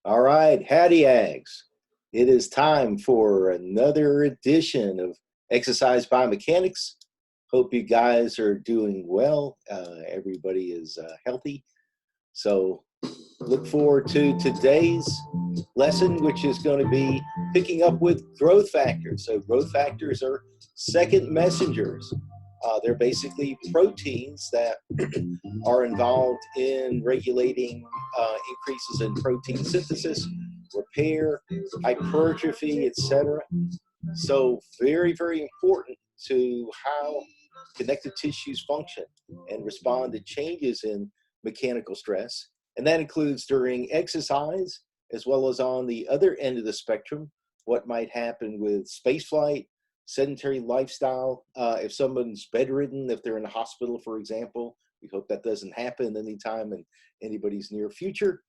All right, howdy, Ags. It is time for another edition of Exercise Biomechanics. Hope you guys are doing well. Everybody is healthy. So look forward to today's lesson, which is going to be picking up with growth factors. So growth factors are second messengers. They're basically proteins that are involved in regulating increases in protein synthesis, repair, hypertrophy, etc. So very, very important to how connective tissues function and respond to changes in mechanical stress. And that includes during exercise, as well as on the other end of the spectrum, what might happen with spaceflight, sedentary lifestyle. If someone's bedridden, if they're in a hospital, for example, we hope that doesn't happen anytime in anybody's near future.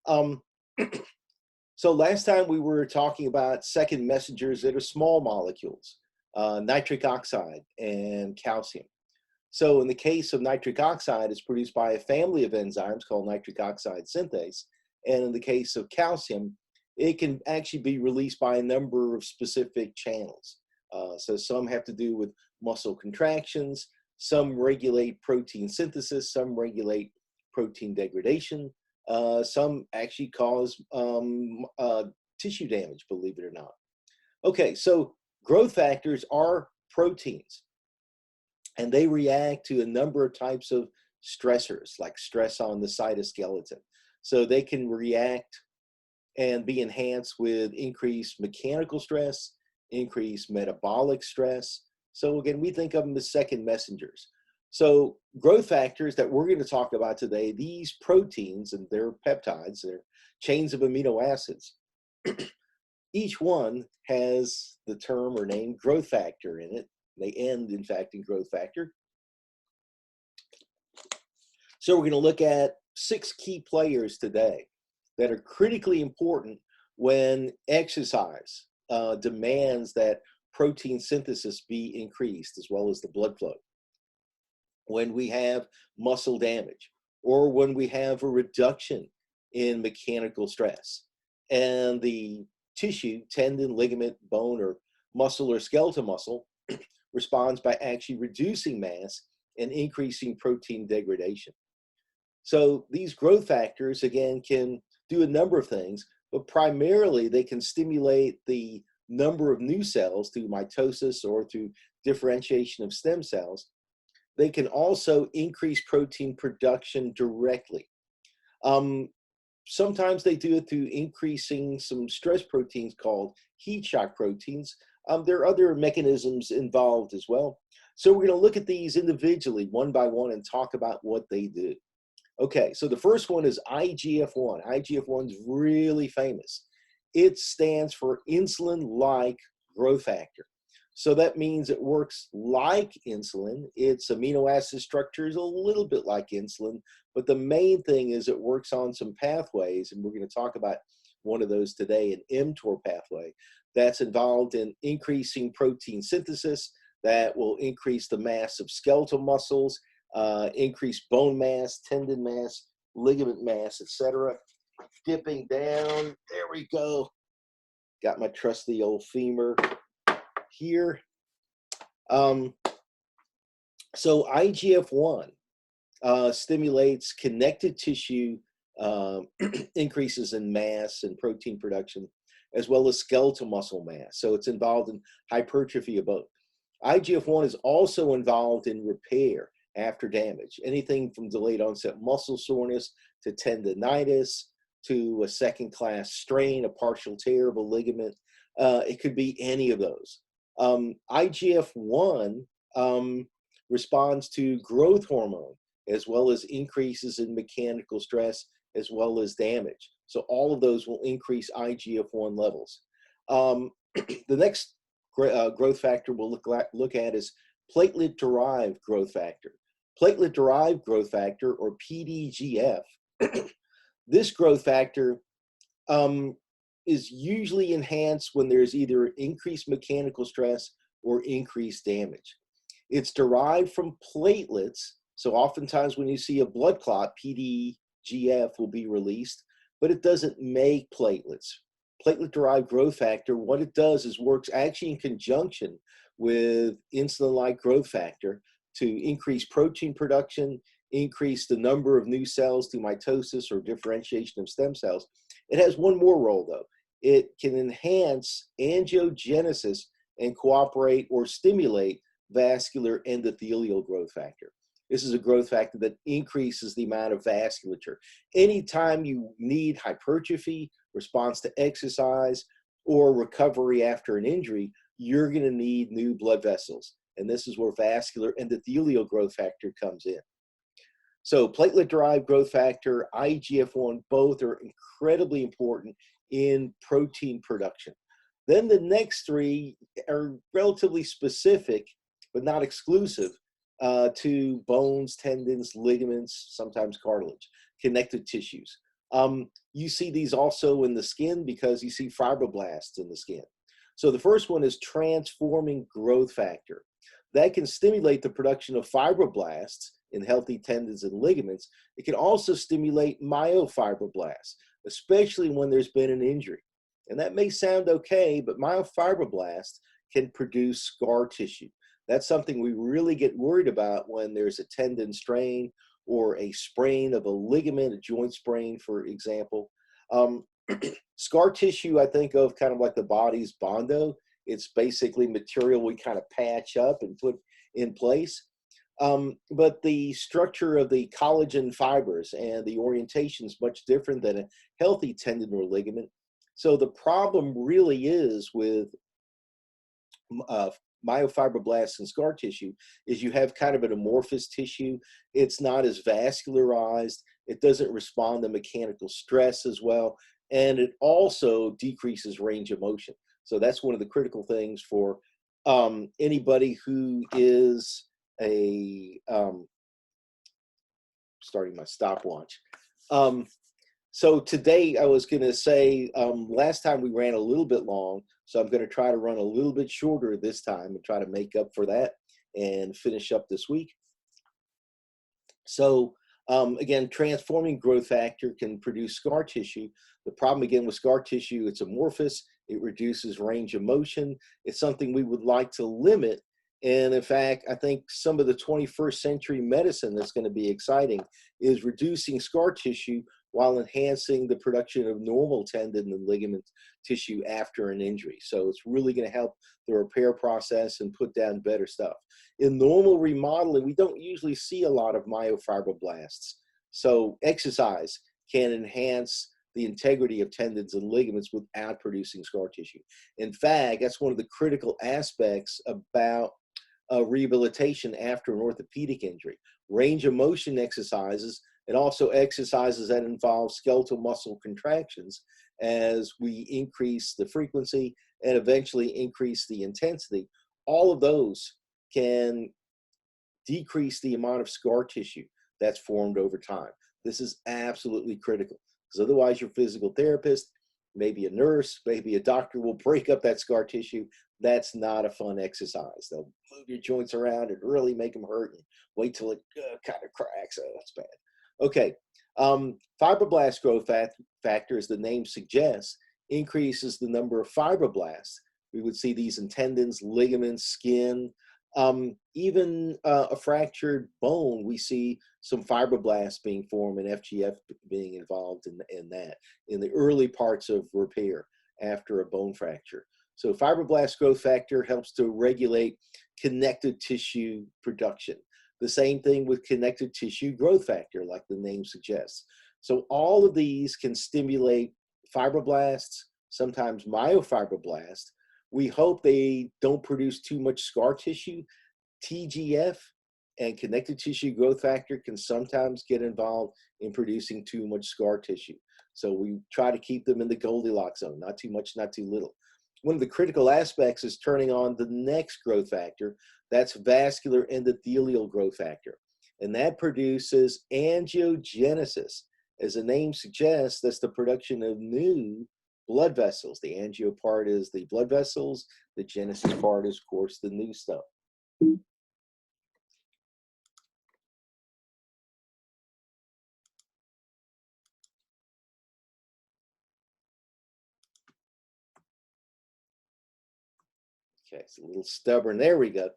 So last time we were talking about second messengers that are small molecules, nitric oxide and calcium. So in the case of nitric oxide, it's produced by a family of enzymes called nitric oxide synthase. And in the case of calcium, it can actually be released by a number of specific channels. So some have to do with muscle contractions, some regulate protein synthesis, some regulate protein degradation, some actually cause tissue damage, believe it or not. Okay, so growth factors are proteins, and they react to a number of types of stressors, like stress on the cytoskeleton. So they can react and be enhanced with increased mechanical stress, increased metabolic stress. So again, we think of them as second messengers. So growth factors that we're going to talk about today, these proteins, and they're peptides, they're chains of amino acids. Each one has the term or name growth factor in it. They end, in fact, in growth factor. So we're going to look at 6 key players today that are critically important when exercise demands that protein synthesis be increased, as well as the blood flow. When we have muscle damage, or when we have a reduction in mechanical stress, and the tissue, tendon, ligament, bone, or muscle or skeletal muscle responds by actually reducing mass and increasing protein degradation. So these growth factors, again, can do a number of things, but primarily they can stimulate the number of new cells through mitosis or through differentiation of stem cells. They can also increase protein production directly. Sometimes they do it through increasing some stress proteins called heat shock proteins. There are other mechanisms involved as well. So we're going to look at these individually, one by one, and talk about what they do. Okay, so the first one is IGF-1. IGF-1 is really famous. It stands for insulin-like growth factor. So that means it works like insulin. Its amino acid structure is a little bit like insulin, but the main thing is it works on some pathways, and we're going to talk about one of those today, an mTOR pathway, that's involved in increasing protein synthesis that will increase the mass of skeletal muscles, increase bone mass, tendon mass, ligament mass, etc. Dipping down, there we go. Got my trusty old femur here. So IGF-1 stimulates connective tissue increases in mass and protein production, as well as skeletal muscle mass. So it's involved in hypertrophy of both. IGF-1 is also involved in repair after damage, anything from delayed onset muscle soreness to tendonitis to a second-class strain, a partial tear of a ligament. It could be any of those. IGF-1 responds to growth hormone, as well as increases in mechanical stress, as well as damage. So all of those will increase IGF-1 levels. The next growth factor we'll look at is platelet-derived growth factor. Platelet-derived growth factor, or PDGF, this growth factor is usually enhanced when there's either increased mechanical stress or increased damage. It's derived from platelets, so oftentimes when you see a blood clot, PDGF will be released. but it doesn't make platelets. Platelet-derived growth factor, what it does is works actually in conjunction with insulin-like growth factor to increase protein production, increase the number of new cells through mitosis or differentiation of stem cells. It has one more role, though. It can enhance angiogenesis and cooperate or stimulate vascular endothelial growth factor. This is a growth factor that increases the amount of vasculature. Anytime you need hypertrophy, response to exercise, or recovery after an injury, you're going to need new blood vessels. And this is where vascular endothelial growth factor comes in. So platelet-derived growth factor, IGF-1, both are incredibly important in protein production. Then the next three are relatively specific, but not exclusive, to bones, tendons, ligaments, sometimes cartilage, connective tissues. You see these also in the skin because you see fibroblasts in the skin. So the first one is transforming growth factor. That can stimulate the production of fibroblasts in healthy tendons and ligaments. It can also stimulate myofibroblasts, especially when there's been an injury. And that may sound okay, but myofibroblasts can produce scar tissue. That's something we really get worried about when there's a tendon strain or a sprain of a ligament, a joint sprain, for example. Scar tissue, I think of kind of like the body's Bondo. It's basically material we kind of patch up and put in place. But the structure of the collagen fibers and the orientation is much different than a healthy tendon or ligament. So the problem really is with myofibroblasts and scar tissue is you have kind of an amorphous tissue. It's not as vascularized. It doesn't respond to mechanical stress as well. And it also decreases range of motion. So that's one of the critical things for anybody who is starting my stopwatch. So today I was going to say, last time we ran a little bit long, so I'm going to try to run a little bit shorter this time and try to make up for that and finish up this week. So again, transforming growth factor can produce scar tissue. The problem again with scar tissue, it's amorphous, it reduces range of motion. It's something we would like to limit. And in fact, I think some of the 21st century medicine that's going to be exciting is reducing scar tissue while enhancing the production of normal tendon and ligament tissue after an injury. So it's really going to help the repair process and put down better stuff. In normal remodeling, we don't usually see a lot of myofibroblasts. So exercise can enhance the integrity of tendons and ligaments without producing scar tissue. In fact, that's one of the critical aspects about rehabilitation after an orthopedic injury. Range of motion exercises and also exercises that involve skeletal muscle contractions as we increase the frequency and eventually increase the intensity. All of those can decrease the amount of scar tissue that's formed over time. This is absolutely critical because otherwise your physical therapist, maybe a nurse, maybe a doctor will break up that scar tissue. That's not a fun exercise. They'll move your joints around and really make them hurt and wait till it kind of cracks. Oh, that's bad. Okay, fibroblast growth factor, as the name suggests, increases the number of fibroblasts. We would see these in tendons, ligaments, skin, even a fractured bone. We see some fibroblasts being formed and FGF being involved in that in the early parts of repair after a bone fracture. So fibroblast growth factor helps to regulate connective tissue production. The same thing with connective tissue growth factor, like the name suggests. So all of these can stimulate fibroblasts, sometimes myofibroblasts. We hope they don't produce too much scar tissue. TGF and connective tissue growth factor can sometimes get involved in producing too much scar tissue. So we try to keep them in the Goldilocks zone, not too much, not too little. One of the critical aspects is turning on the next growth factor. That's vascular endothelial growth factor. And that produces angiogenesis. As the name suggests, that's the production of new blood vessels. The angio part is the blood vessels. The genesis part is, of course, the new stuff. Okay, it's a little stubborn. There we go.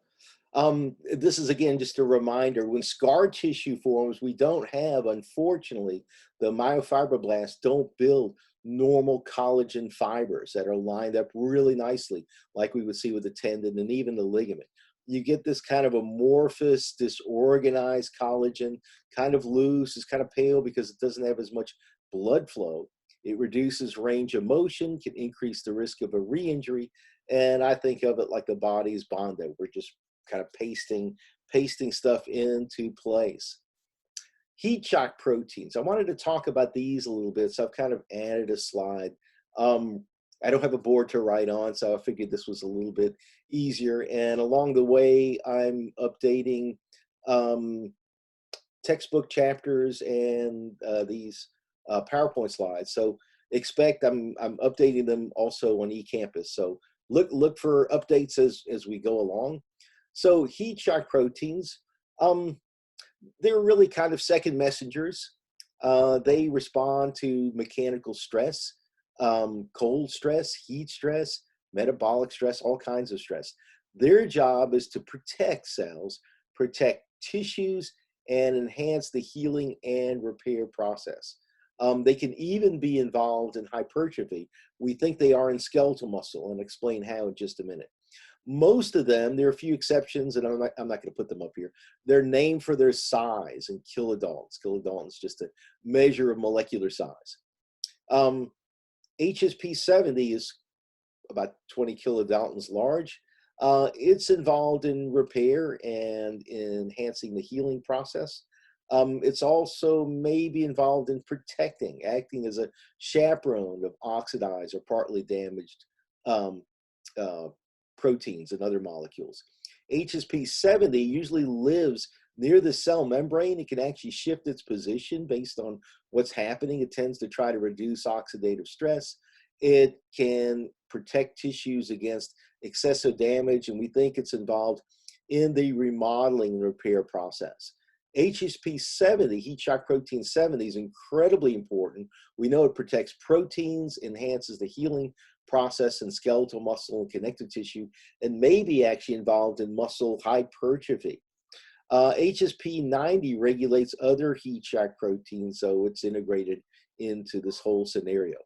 This is again just a reminder, when scar tissue forms, we don't have, unfortunately, the myofibroblasts don't build normal collagen fibers that are lined up really nicely, like we would see with the tendon and even the ligament. You get this kind of amorphous, disorganized collagen, kind of loose, it's kind of pale because it doesn't have as much blood flow. It reduces range of motion, can increase the risk of a re-injury, and I think of it like the body's Bondo. We're just kind of pasting stuff into place. Heat shock proteins. I wanted to talk about these a little bit, so I've kind of added a slide. Um, I don't have a board to write on, so I figured this was a little bit easier. And along the way, I'm updating textbook chapters and these PowerPoint slides. So expect I'm updating them also on eCampus. So look for updates as we go along. So heat shock proteins, they're really kind of second messengers. They respond to mechanical stress, cold stress, heat stress, metabolic stress, all kinds of stress. Their job is to protect cells, protect tissues, and enhance the healing and repair process. They can even be involved in hypertrophy. We think they are in skeletal muscle, and explain how in just a minute. Most of them, there are a few exceptions, and I'm not going to put them up here. They're named for their size in kilodaltons. Kilodaltons is just a measure of molecular size. HSP 70 is about 20 kilodaltons large. It's involved in repair and in enhancing the healing process. It's also maybe involved in protecting, acting as a chaperone of oxidized or partly damaged proteins and other molecules. HSP 70 usually lives near the cell membrane. It can actually shift its position based on what's happening. It tends to try to reduce oxidative stress. It can protect tissues against excessive damage, and we think it's involved in the remodeling and repair process. HSP 70, heat shock protein 70, is incredibly important. We know it protects proteins, enhances the healing process in skeletal muscle and connective tissue, and may be actually involved in muscle hypertrophy. HSP 90 regulates other heat shock proteins, so it's integrated into this whole scenario.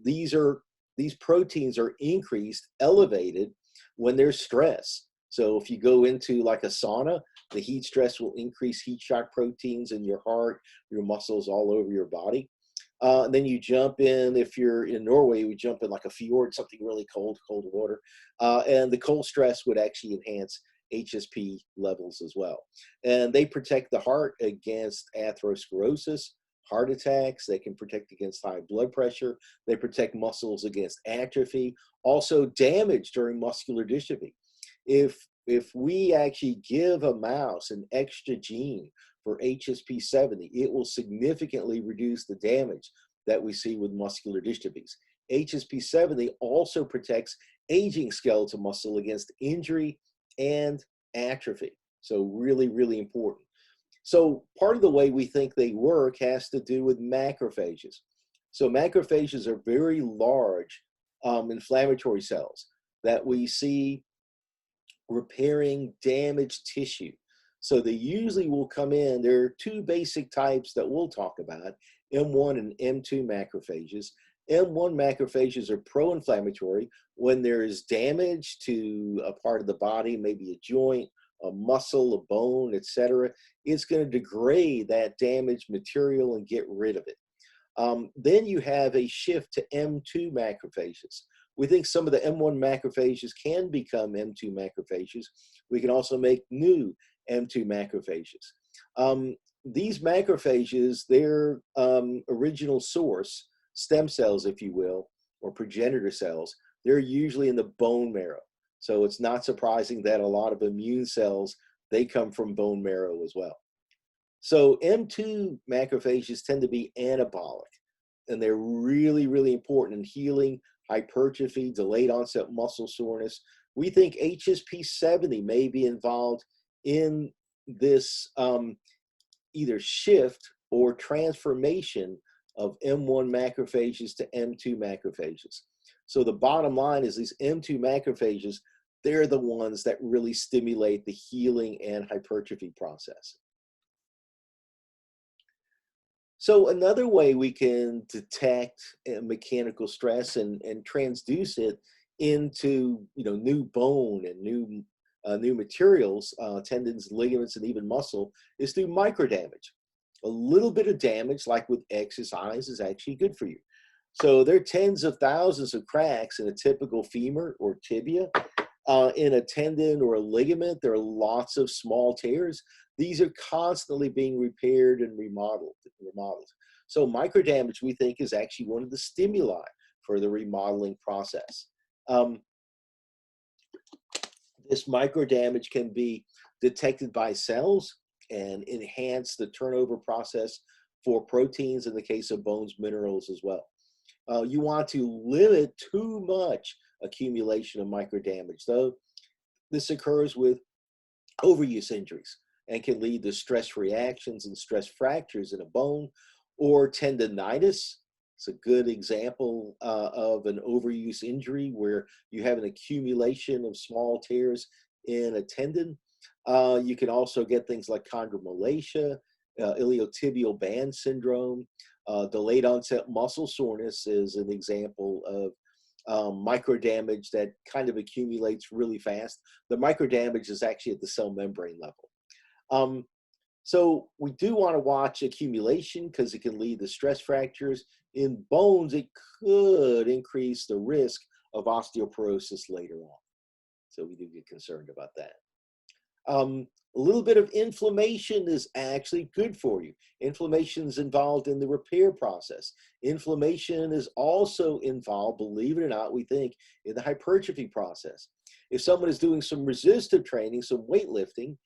These proteins are increased, elevated when there's stress. So if you go into like a sauna, the heat stress will increase heat shock proteins in your heart, your muscles, all over your body. And then you jump in, if you're in Norway, we jump in like a fjord, something really cold water. And the cold stress would actually enhance HSP levels as well. And they protect the heart against atherosclerosis, heart attacks. They can protect against high blood pressure. They protect muscles against atrophy, also damage during muscular dystrophy. If we actually give a mouse an extra gene for HSP 70, it will significantly reduce the damage that we see with muscular dystrophies. HSP 70 also protects aging skeletal muscle against injury and atrophy. So really, really important. So part of the way we think they work has to do with macrophages. So macrophages are very large inflammatory cells that we see repairing damaged tissue. So they usually will come in. There are two basic types that we'll talk about, M1 and M2 macrophages. M1 macrophages are pro-inflammatory. When there is damage to a part of the body, maybe a joint, a muscle, a bone, etc., it's going to degrade that damaged material and get rid of it. Then you have a shift to M2 macrophages. We think some of the M1 macrophages can become M2 macrophages. We can also make new M2 macrophages. These macrophages, their original source, stem cells, if you will, or progenitor cells, they're usually in the bone marrow. So it's not surprising that a lot of immune cells, they come from bone marrow as well. So M2 macrophages tend to be anabolic, and they're really, really important in healing hypertrophy, delayed onset muscle soreness. We think HSP 70 may be involved in this either shift or transformation of M1 macrophages to M2 macrophages. So the bottom line is these M2 macrophages, they're the ones that really stimulate the healing and hypertrophy process. So another way we can detect mechanical stress and transduce it into new bone and new materials, tendons, ligaments, and even muscle is through microdamage. A little bit of damage, like with exercise, is actually good for you. So there are tens of thousands of cracks in a typical femur or tibia. In a tendon or a ligament, there are lots of small tears. These are constantly being repaired and remodeled. So microdamage, we think, is actually one of the stimuli for the remodeling process. This microdamage can be detected by cells and enhance the turnover process for proteins in the case of bones, minerals as well. You want to limit too much accumulation of microdamage, though this occurs with overuse injuries and can lead to stress reactions and stress fractures in a bone, or tendonitis. It's a good example of an overuse injury where you have an accumulation of small tears in a tendon. You can also get things like chondromalacia, iliotibial band syndrome. Delayed onset muscle soreness is an example of microdamage that kind of accumulates really fast. The microdamage is actually at the cell membrane level. So we do want to watch accumulation because it can lead to stress fractures. In bones, it could increase the risk of osteoporosis later on. So we do get concerned about that. A little bit of inflammation is actually good for you. Inflammation is involved in the repair process. Inflammation is also involved, believe it or not, we think, in the hypertrophy process. If someone is doing some resistive training, some weightlifting,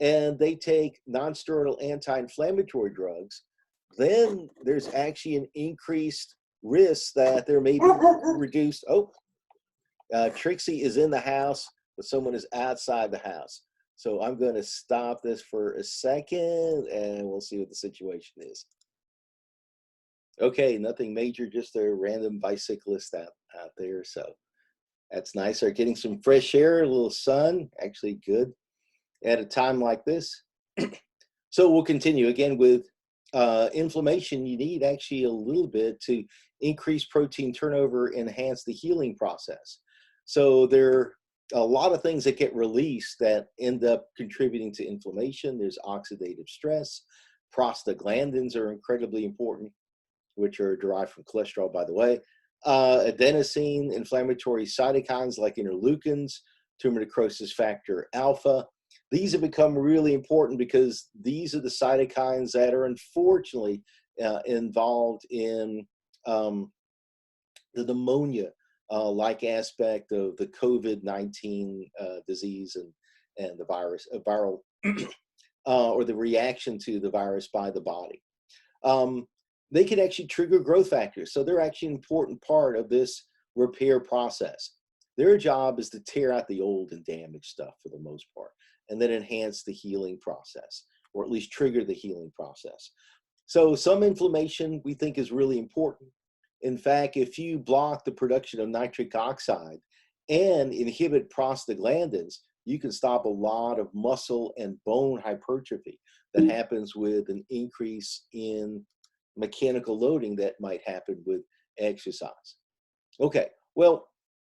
and they take non-steroidal anti-inflammatory drugs, then there's actually an increased risk that there may be reduced. Trixie is in the house, but someone is outside the house. So I'm going to stop this for a second and we'll see what the situation is. Okay, nothing major, just a random bicyclist out there. So that's nice. They're getting some fresh air, a little sun, actually good at a time like this. So we'll continue again with inflammation. You need actually a little bit to increase protein turnover, enhance the healing process. So there are a lot of things that get released that end up contributing to inflammation. There's oxidative stress. Prostaglandins are incredibly important, which are derived from cholesterol, by the way. Adenosine, inflammatory cytokines like interleukins, tumor necrosis factor alpha. These have become really important because these are the cytokines that are unfortunately involved in the pneumonia like aspect of the COVID-19 disease and the virus, viral, or the reaction to the virus by the body. They can actually trigger growth factors. So they're actually an important part of this repair process. Their job is to tear out the old and damaged stuff for the most part, and then enhance the healing process, or at least trigger the healing process. So some inflammation we think is really important. In fact, if you block the production of nitric oxide and inhibit prostaglandins, you can stop a lot of muscle and bone hypertrophy that happens with an increase in mechanical loading that might happen with exercise. Okay, well,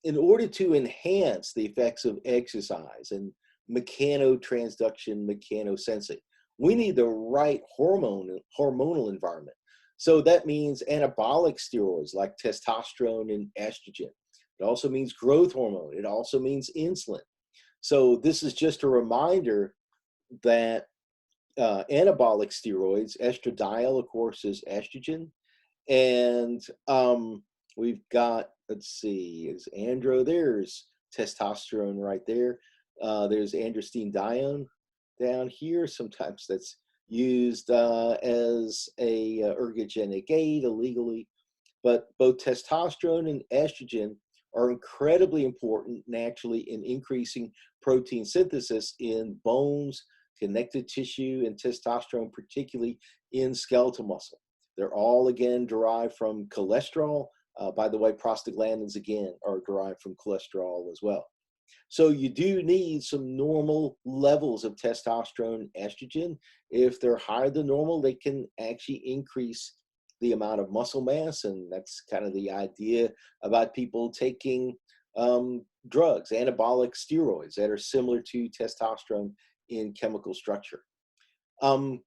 in order to enhance the effects of exercise and mechanotransduction, mechanosensing, we need the right hormonal environment. So that means anabolic steroids like testosterone and estrogen. It also means growth hormone. It also means insulin. So this is just a reminder that anabolic steroids, estradiol, of course, is estrogen. And we've got, let's see, is there's testosterone right there. There's androstenedione down here. Sometimes that's used as a ergogenic aid illegally. But both testosterone and estrogen are incredibly important naturally in increasing protein synthesis in bones, connective tissue, and testosterone, particularly in skeletal muscle. They're all, again, derived from cholesterol. By the way, prostaglandins, again, are derived from cholesterol as well. So you do need some normal levels of testosterone, estrogen. If they're higher than normal, they can actually increase the amount of muscle mass. And that's kind of the idea about people taking drugs, anabolic steroids that are similar to testosterone in chemical structure.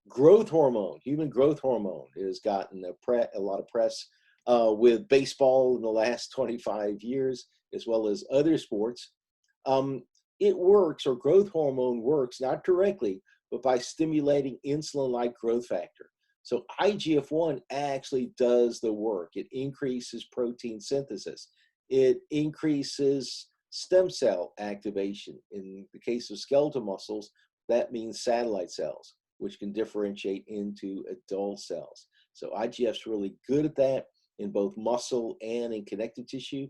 Growth hormone, human growth hormone, has gotten a lot of press with baseball in the last 25 years, as well as other sports. It works, or growth hormone works, not directly, but by stimulating insulin-like growth factor. So IGF-1 actually does the work. It increases protein synthesis. It increases stem cell activation. In the case of skeletal muscles, that means satellite cells, which can differentiate into adult cells. So IGF's really good at that in both muscle and in connective tissue.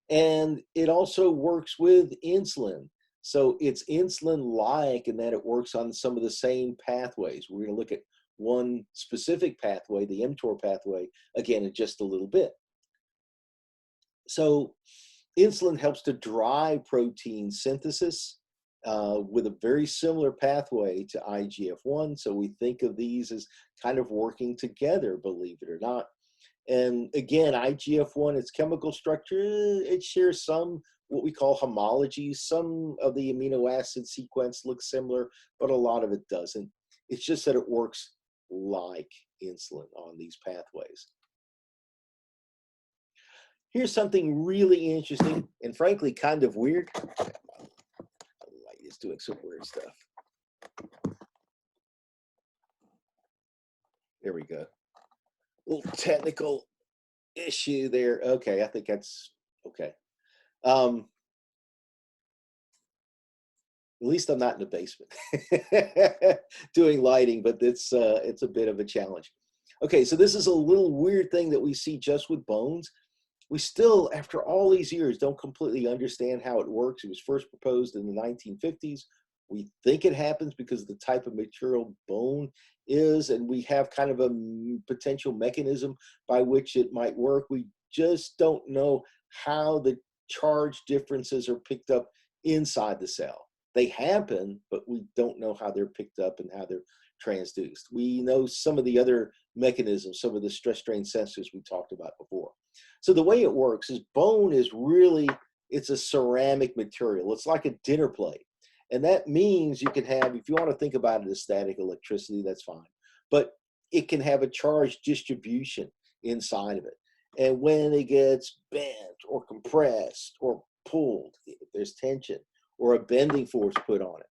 And it also works with insulin. So it's insulin-like in that it works on some of the same pathways. We're going to look at one specific pathway, the mTOR pathway, again in just a little bit. So insulin helps to drive protein synthesis with a very similar pathway to IGF-1. So we think of these as kind of working together, believe it or not. And again, IGF-1, its chemical structure, it shares some what we call homology. Some of the amino acid sequence looks similar, but a lot of it doesn't. It's just that it works like insulin on these pathways. Here's something really interesting and frankly kind of weird. The light is doing some weird stuff. There we go. A little technical issue there. Okay, I think that's okay. At least I'm not in the basement doing lighting, but it's a bit of a challenge. Okay, so this is a little weird thing that we see just with bones. We still, after all these years, don't completely understand how it works. It was first proposed in the 1950s. We think it happens because of the type of material bone is, and we have kind of a potential mechanism by which it might work. We just don't know how the charge differences are picked up inside the cell. They happen, but we don't know how they're picked up and how they're transduced. We know some of the other mechanisms, some of the stress strain sensors we talked about before. So the way it works is bone is really, it's a ceramic material. It's like a dinner plate. And that means you can have, if you want to think about it as static electricity, that's fine. But it can have a charge distribution inside of it. And when it gets bent or compressed or pulled, if there's tension or a bending force put on it,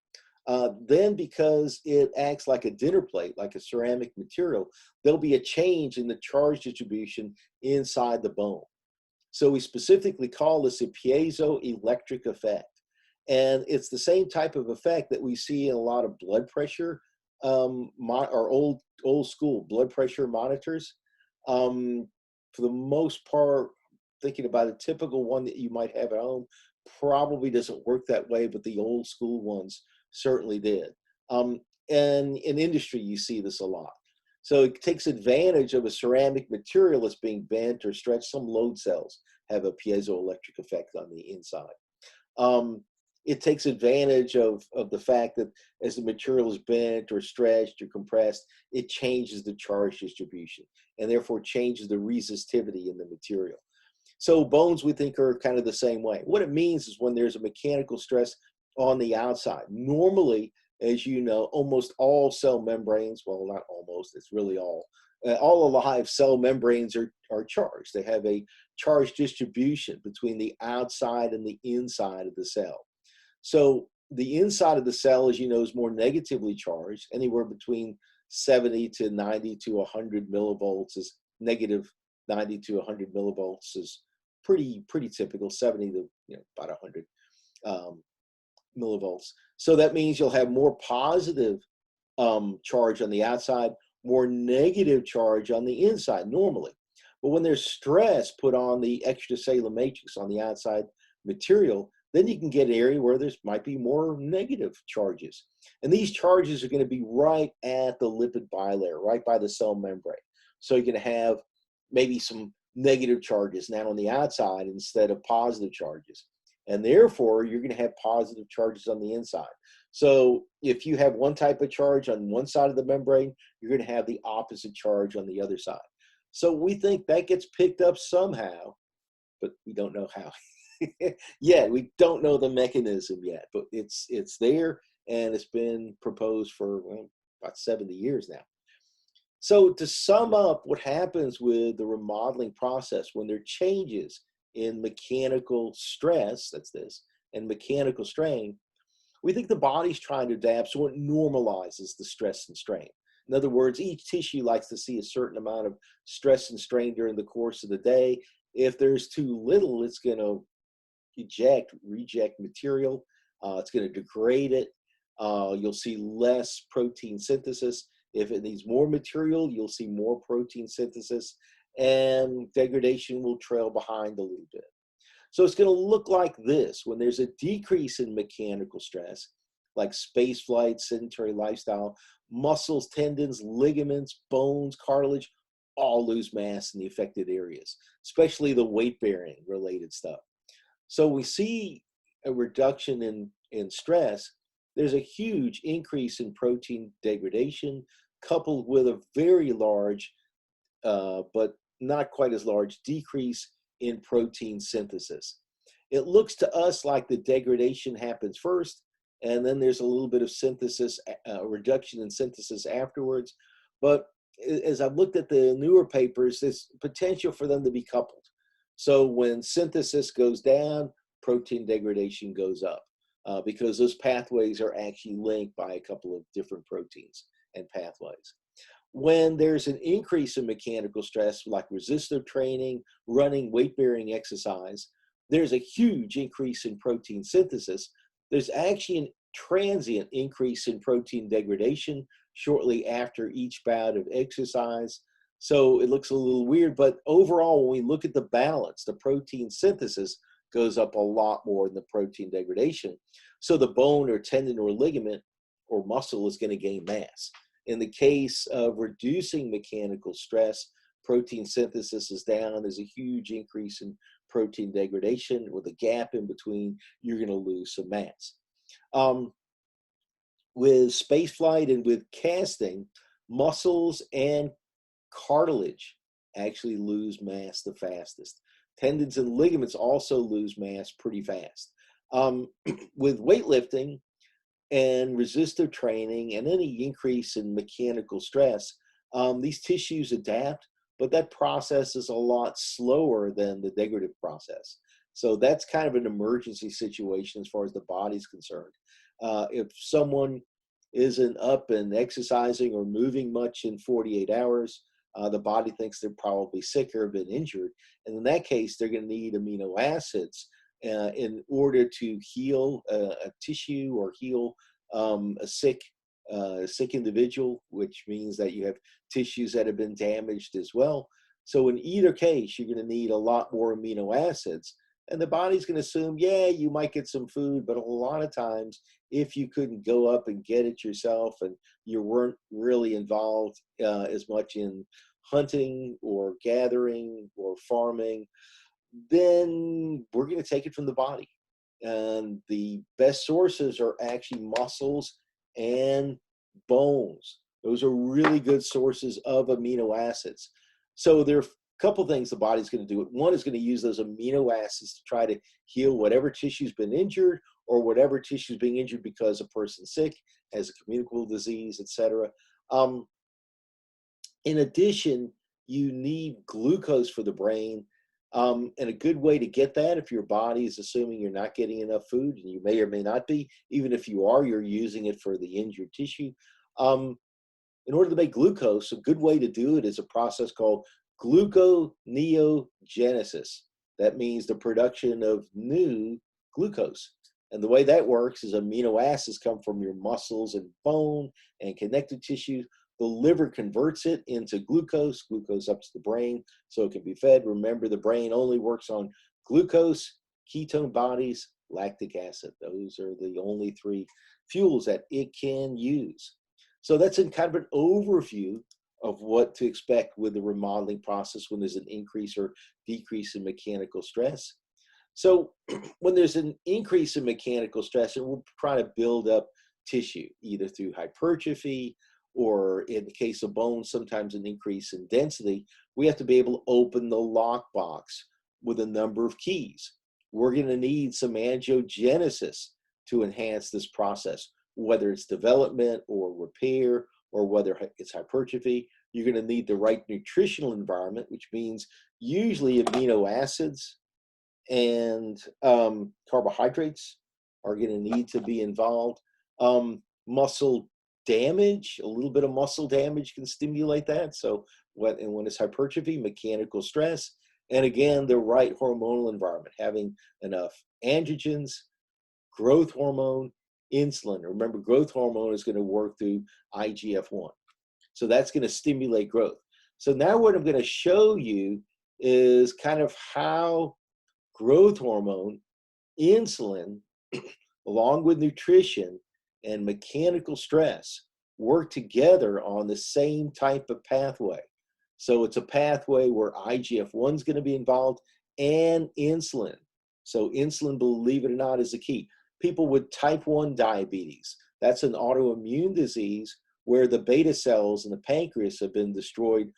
then because it acts like a dinner plate, like a ceramic material, there'll be a change in the charge distribution inside the bone. So we specifically call this a piezoelectric effect. And it's the same type of effect that we see in a lot of blood pressure, or old school blood pressure monitors. For the most part, thinking about a typical one that you might have at home, probably doesn't work that way, but the old school ones certainly did. And in industry, you see this a lot. So it takes advantage of a ceramic material that's being bent or stretched. Some load cells have a piezoelectric effect on the inside. It takes advantage of the fact that as the material is bent or stretched or compressed, it changes the charge distribution and therefore changes the resistivity in the material. So bones, we think, are kind of the same way. What it means is when there's a mechanical stress on the outside, normally, as you know, almost all cell membranes, well, not almost, it's really all alive cell membranes are charged. They have a charge distribution between the outside and the inside of the cell. So the inside of the cell, as you know, is more negatively charged. Anywhere between 70 to 90 to 100 millivolts is negative. 90 to 100 millivolts is pretty typical. 70 to about 100 millivolts. So that means you'll have more positive charge on the outside, more negative charge on the inside normally. But when there's stress put on the extracellular matrix on the outside material, then you can get an area where there might be more negative charges. And these charges are going to be right at the lipid bilayer, right by the cell membrane. So you're going to have maybe some negative charges now on the outside instead of positive charges. and therefore you're going to have positive charges on the inside. So if you have one type of charge on one side of the membrane, you're going to have the opposite charge on the other side. So we think that gets picked up somehow, but we don't know how. Yeah, we don't know the mechanism yet, but it's there, and it's been proposed for about 70 years now. So to sum up, what happens with the remodeling process when there are changes in mechanical stress, that's this, and mechanical strain, we think the body's trying to adapt so it normalizes the stress and strain. In other words, each tissue likes to see a certain amount of stress and strain during the course of the day. If there's too little, it's going to reject material. It's going to degrade it. You'll see less protein synthesis. If it needs more material, you'll see more protein synthesis, and degradation will trail behind a little bit. So it's going to look like this. When there's a decrease in mechanical stress, like space flight, sedentary lifestyle, muscles, tendons, ligaments, bones, cartilage, all lose mass in the affected areas, especially the weight-bearing related stuff. So we see a reduction in stress. There's a huge increase in protein degradation, coupled with a very large, but not quite as large, decrease in protein synthesis. It looks to us like the degradation happens first, and then there's a little bit of synthesis, reduction in synthesis afterwards. But as I've looked at the newer papers, there's potential for them to be coupled. So when synthesis goes down, protein degradation goes up, because those pathways are actually linked by a couple of different proteins and pathways. When there's an increase in mechanical stress, like resistive training, running, weight-bearing exercise, there's a huge increase in protein synthesis. There's actually a transient increase in protein degradation shortly after each bout of exercise. So it looks a little weird, but overall, when we look at the balance, the protein synthesis goes up a lot more than the protein degradation. So the bone or tendon or ligament or muscle is going to gain mass. In the case of reducing mechanical stress, protein synthesis is down. There's a huge increase in protein degradation. With a gap in between, you're going to lose some mass. With spaceflight and with casting, muscles and cartilage actually lose mass the fastest. Tendons and ligaments also lose mass pretty fast. With weightlifting and resistive training and any increase in mechanical stress, these tissues adapt, but that process is a lot slower than the degradative process. So that's kind of an emergency situation as far as the body's concerned. If someone isn't up and exercising or moving much in 48 hours, the body thinks they're probably sick or have been injured. And in that case, they're going to need amino acids in order to heal a tissue or heal a sick individual, which means that you have tissues that have been damaged as well. So in either case, you're going to need a lot more amino acids. And the body's going to assume, yeah, you might get some food, but a lot of times, if you couldn't go up and get it yourself and you weren't really involved as much in hunting or gathering or farming, then we're going to take it from the body. And the best sources are actually muscles and bones. Those are really good sources of amino acids. So there are a couple things the body's going to do. One is going to use those amino acids to try to heal whatever tissue's been injured or whatever tissue is being injured because a person's sick, has a communicable disease, etc. In addition, you need glucose for the brain. And a good way to get that, if your body is assuming you're not getting enough food, and you may or may not be, even if you are, you're using it for the injured tissue. In order to make glucose, a good way to do it is a process called gluconeogenesis. That means the production of new glucose. And the way that works is amino acids come from your muscles and bone and connective tissue. The liver converts it into glucose. Glucose up to the brain so it can be fed. Remember, the brain only works on glucose, ketone bodies, lactic acid. Those are the only three fuels that it can use. So that's in kind of an overview of what to expect with the remodeling process when there's an increase or decrease in mechanical stress. So when there's an increase in mechanical stress, and we're trying to build up tissue, either through hypertrophy or in the case of bones, sometimes an increase in density, we have to be able to open the lockbox with a number of keys. We're going to need some angiogenesis to enhance this process, whether it's development or repair or whether it's hypertrophy. You're going to need the right nutritional environment, which means usually amino acids and carbohydrates are going to need to be involved. Muscle damage, a little bit of muscle damage can stimulate that. So when it's hypertrophy, mechanical stress, and again, the right hormonal environment, having enough androgens, growth hormone, insulin. Remember, growth hormone is going to work through IGF-1. So that's going to stimulate growth. So now what I'm going to show you is kind of how growth hormone, insulin, along with nutrition and mechanical stress work together on the same type of pathway. So it's a pathway where IGF-1 is going to be involved and insulin. So insulin, believe it or not, is the key. People with type 1 diabetes, that's an autoimmune disease where the beta cells in the pancreas have been destroyed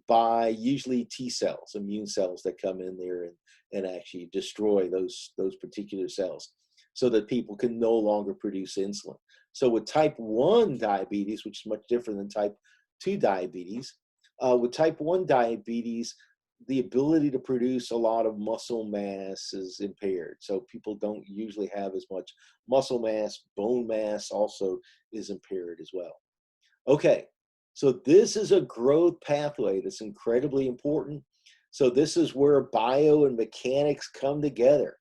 by usually T cells, immune cells that come in there and actually destroy those particular cells so that people can no longer produce insulin. So with type 1 diabetes, which is much different than type 2 diabetes, with type 1 diabetes, the ability to produce a lot of muscle mass is impaired. So people don't usually have as much muscle mass. Bone mass also is impaired as well. Okay, so this is a growth pathway that's incredibly important. So this is where bio and mechanics come together.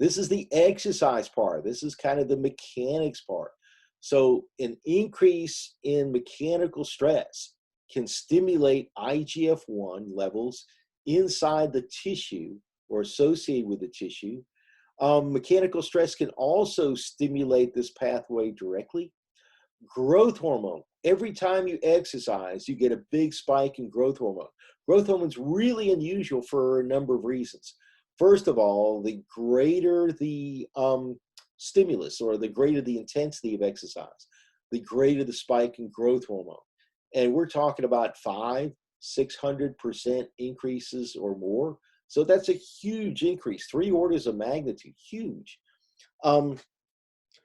This is the exercise part. This is kind of the mechanics part. So an increase in mechanical stress can stimulate IGF-1 levels inside the tissue or associated with the tissue. Mechanical stress can also stimulate this pathway directly. Growth hormone. Every time you exercise, you get a big spike in growth hormone. Growth hormone is really unusual for a number of reasons. First of all, the greater the stimulus or the greater the intensity of exercise, the greater the spike in growth hormone. And we're talking about 500-600% increases or more. So that's a huge increase, 3 orders of magnitude, huge.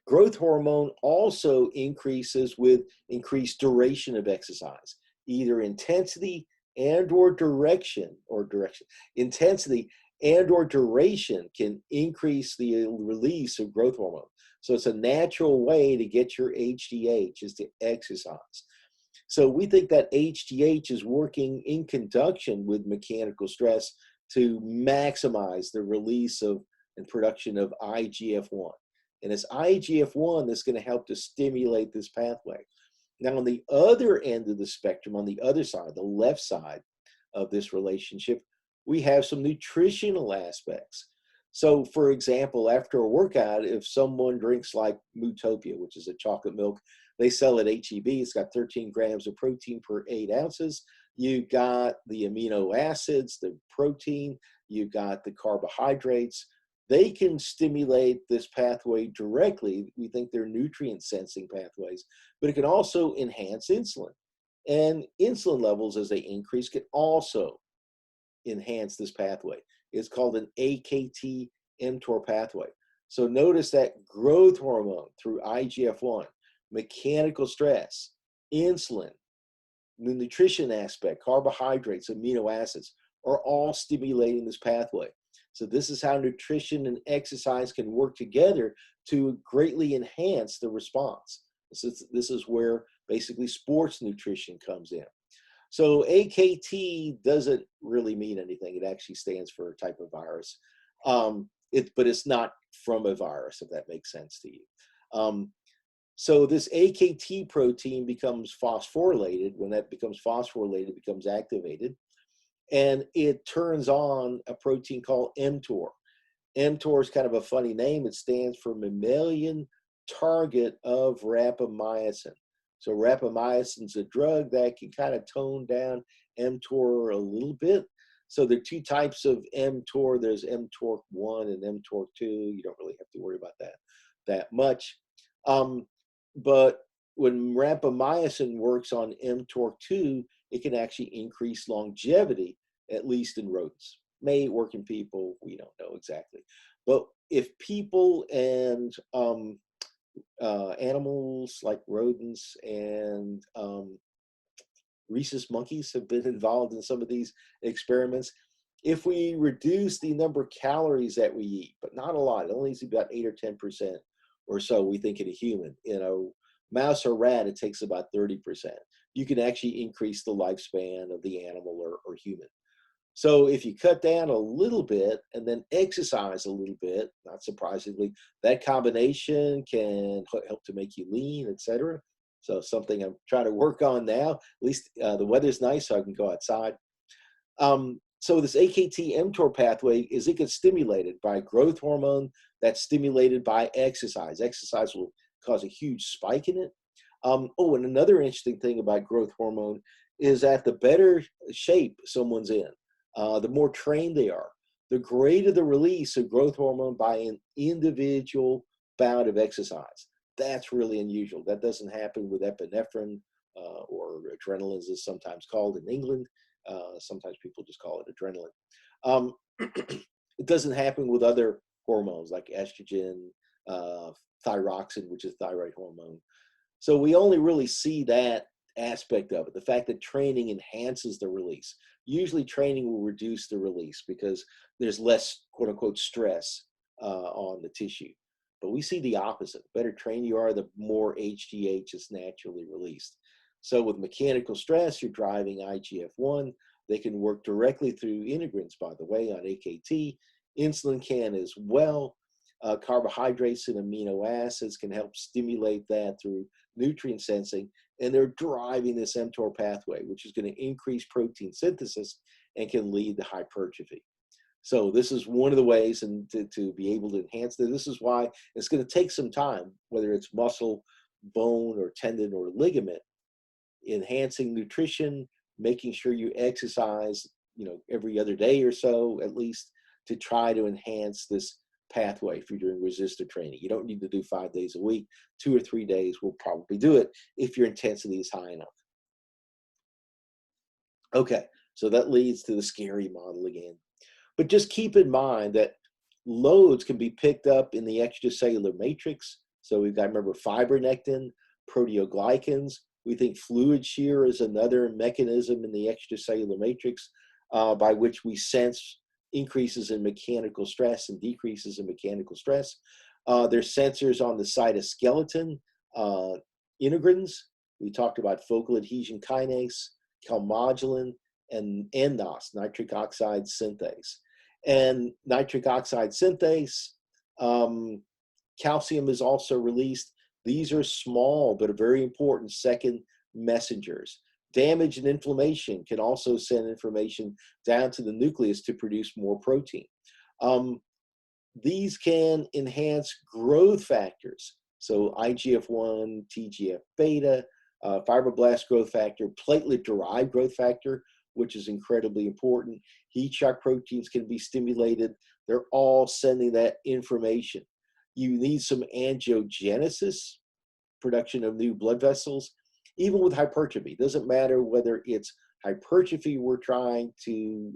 Growth hormone also increases with increased duration of exercise, either intensity and or direction. Intensity and or duration can increase the release of growth hormone. So it's a natural way to get your HGH is to exercise. So we think that HGH is working in conjunction with mechanical stress to maximize the release of and production of IGF-1. And it's IGF-1 that's going to help to stimulate this pathway. Now, on the other end of the spectrum, on the other side, the left side of this relationship, we have some nutritional aspects. So, for example, after a workout, if someone drinks like Mootopia, which is a chocolate milk, they sell at H-E-B, it's got 13 grams of protein per 8 ounces. You got the amino acids, the protein, you got the carbohydrates. They can stimulate this pathway directly. We think they're nutrient sensing pathways, but it can also enhance insulin. And insulin levels, as they increase, can also enhance this pathway. It's called an AKT-mTOR pathway. So notice that growth hormone through IGF-1, mechanical stress, insulin, the nutrition aspect, carbohydrates, amino acids are all stimulating this pathway. So this is how nutrition and exercise can work together to greatly enhance the response. This is where basically sports nutrition comes in. So AKT doesn't really mean anything. It actually stands for a type of virus. But it's not from a virus, if that makes sense to you. So this AKT protein becomes phosphorylated. When that becomes phosphorylated, it becomes activated. And it turns on a protein called mTOR. mTOR is kind of a funny name. It stands for mammalian target of rapamycin. So rapamycin is a drug that can kind of tone down mTOR a little bit. So there are two types of mTOR. There's mTOR1 and mTOR2. You don't really have to worry about that much. But when rapamycin works on mTOR2, it can actually increase longevity, at least in rodents. May work in people, we don't know exactly. But if people and animals like rodents and rhesus monkeys have been involved in some of these experiments, if we reduce the number of calories that we eat, but not a lot, it only needs to be about 8 or 10% or so, we think in a human. In a mouse or rat, it takes about 30%. You can actually increase the lifespan of the animal or human. So if you cut down a little bit and then exercise a little bit, not surprisingly, that combination can help to make you lean, etc. So something I'm trying to work on now. At least the weather's nice, so I can go outside. So this AKT-mTOR pathway it gets stimulated by growth hormone that's stimulated by exercise. Exercise will cause a huge spike in it. And another interesting thing about growth hormone is that the better shape someone's in, the more trained they are, the greater the release of growth hormone by an individual bout of exercise. That's really unusual. That doesn't happen with epinephrine or adrenaline, as it's sometimes called in England. Sometimes people just call it adrenaline. It doesn't happen with other hormones like estrogen, thyroxine, which is thyroid hormone. So we only really see that aspect of it, the fact that training enhances the release. Usually training will reduce the release because there's less quote unquote stress on the tissue. But we see the opposite. The better trained you are, the more HGH is naturally released. So with mechanical stress, you're driving IGF-1. They can work directly through integrins, by the way, on AKT. Insulin can as well. Carbohydrates and amino acids can help stimulate that through nutrient sensing, and they're driving this mTOR pathway, which is going to increase protein synthesis and can lead to hypertrophy. So this is one of the ways and to be able to enhance that. This is why it's going to take some time, whether it's muscle, bone, or tendon, or ligament, enhancing nutrition, making sure you exercise, every other day or so, at least, to try to enhance this pathway if you're doing resistor training. You don't need to do 5 days a week. 2 or 3 days will probably do it if your intensity is high enough. Okay, so that leads to the scary model again. But just keep in mind that loads can be picked up in the extracellular matrix. So we've got, remember, fibronectin, proteoglycans. We think fluid shear is another mechanism in the extracellular matrix by which we sense increases in mechanical stress and decreases in mechanical stress. There's sensors on the cytoskeleton, integrins. We talked about focal adhesion kinase, calmodulin, and NOS, nitric oxide synthase. And nitric oxide synthase, calcium is also released. These are small but are very important second messengers. Damage and inflammation can also send information down to the nucleus to produce more protein. These can enhance growth factors. So IGF-1, TGF-beta, fibroblast growth factor, platelet-derived growth factor, which is incredibly important. Heat shock proteins can be stimulated. They're all sending that information. You need some angiogenesis, production of new blood vessels, even with hypertrophy. It doesn't matter whether it's hypertrophy we're trying to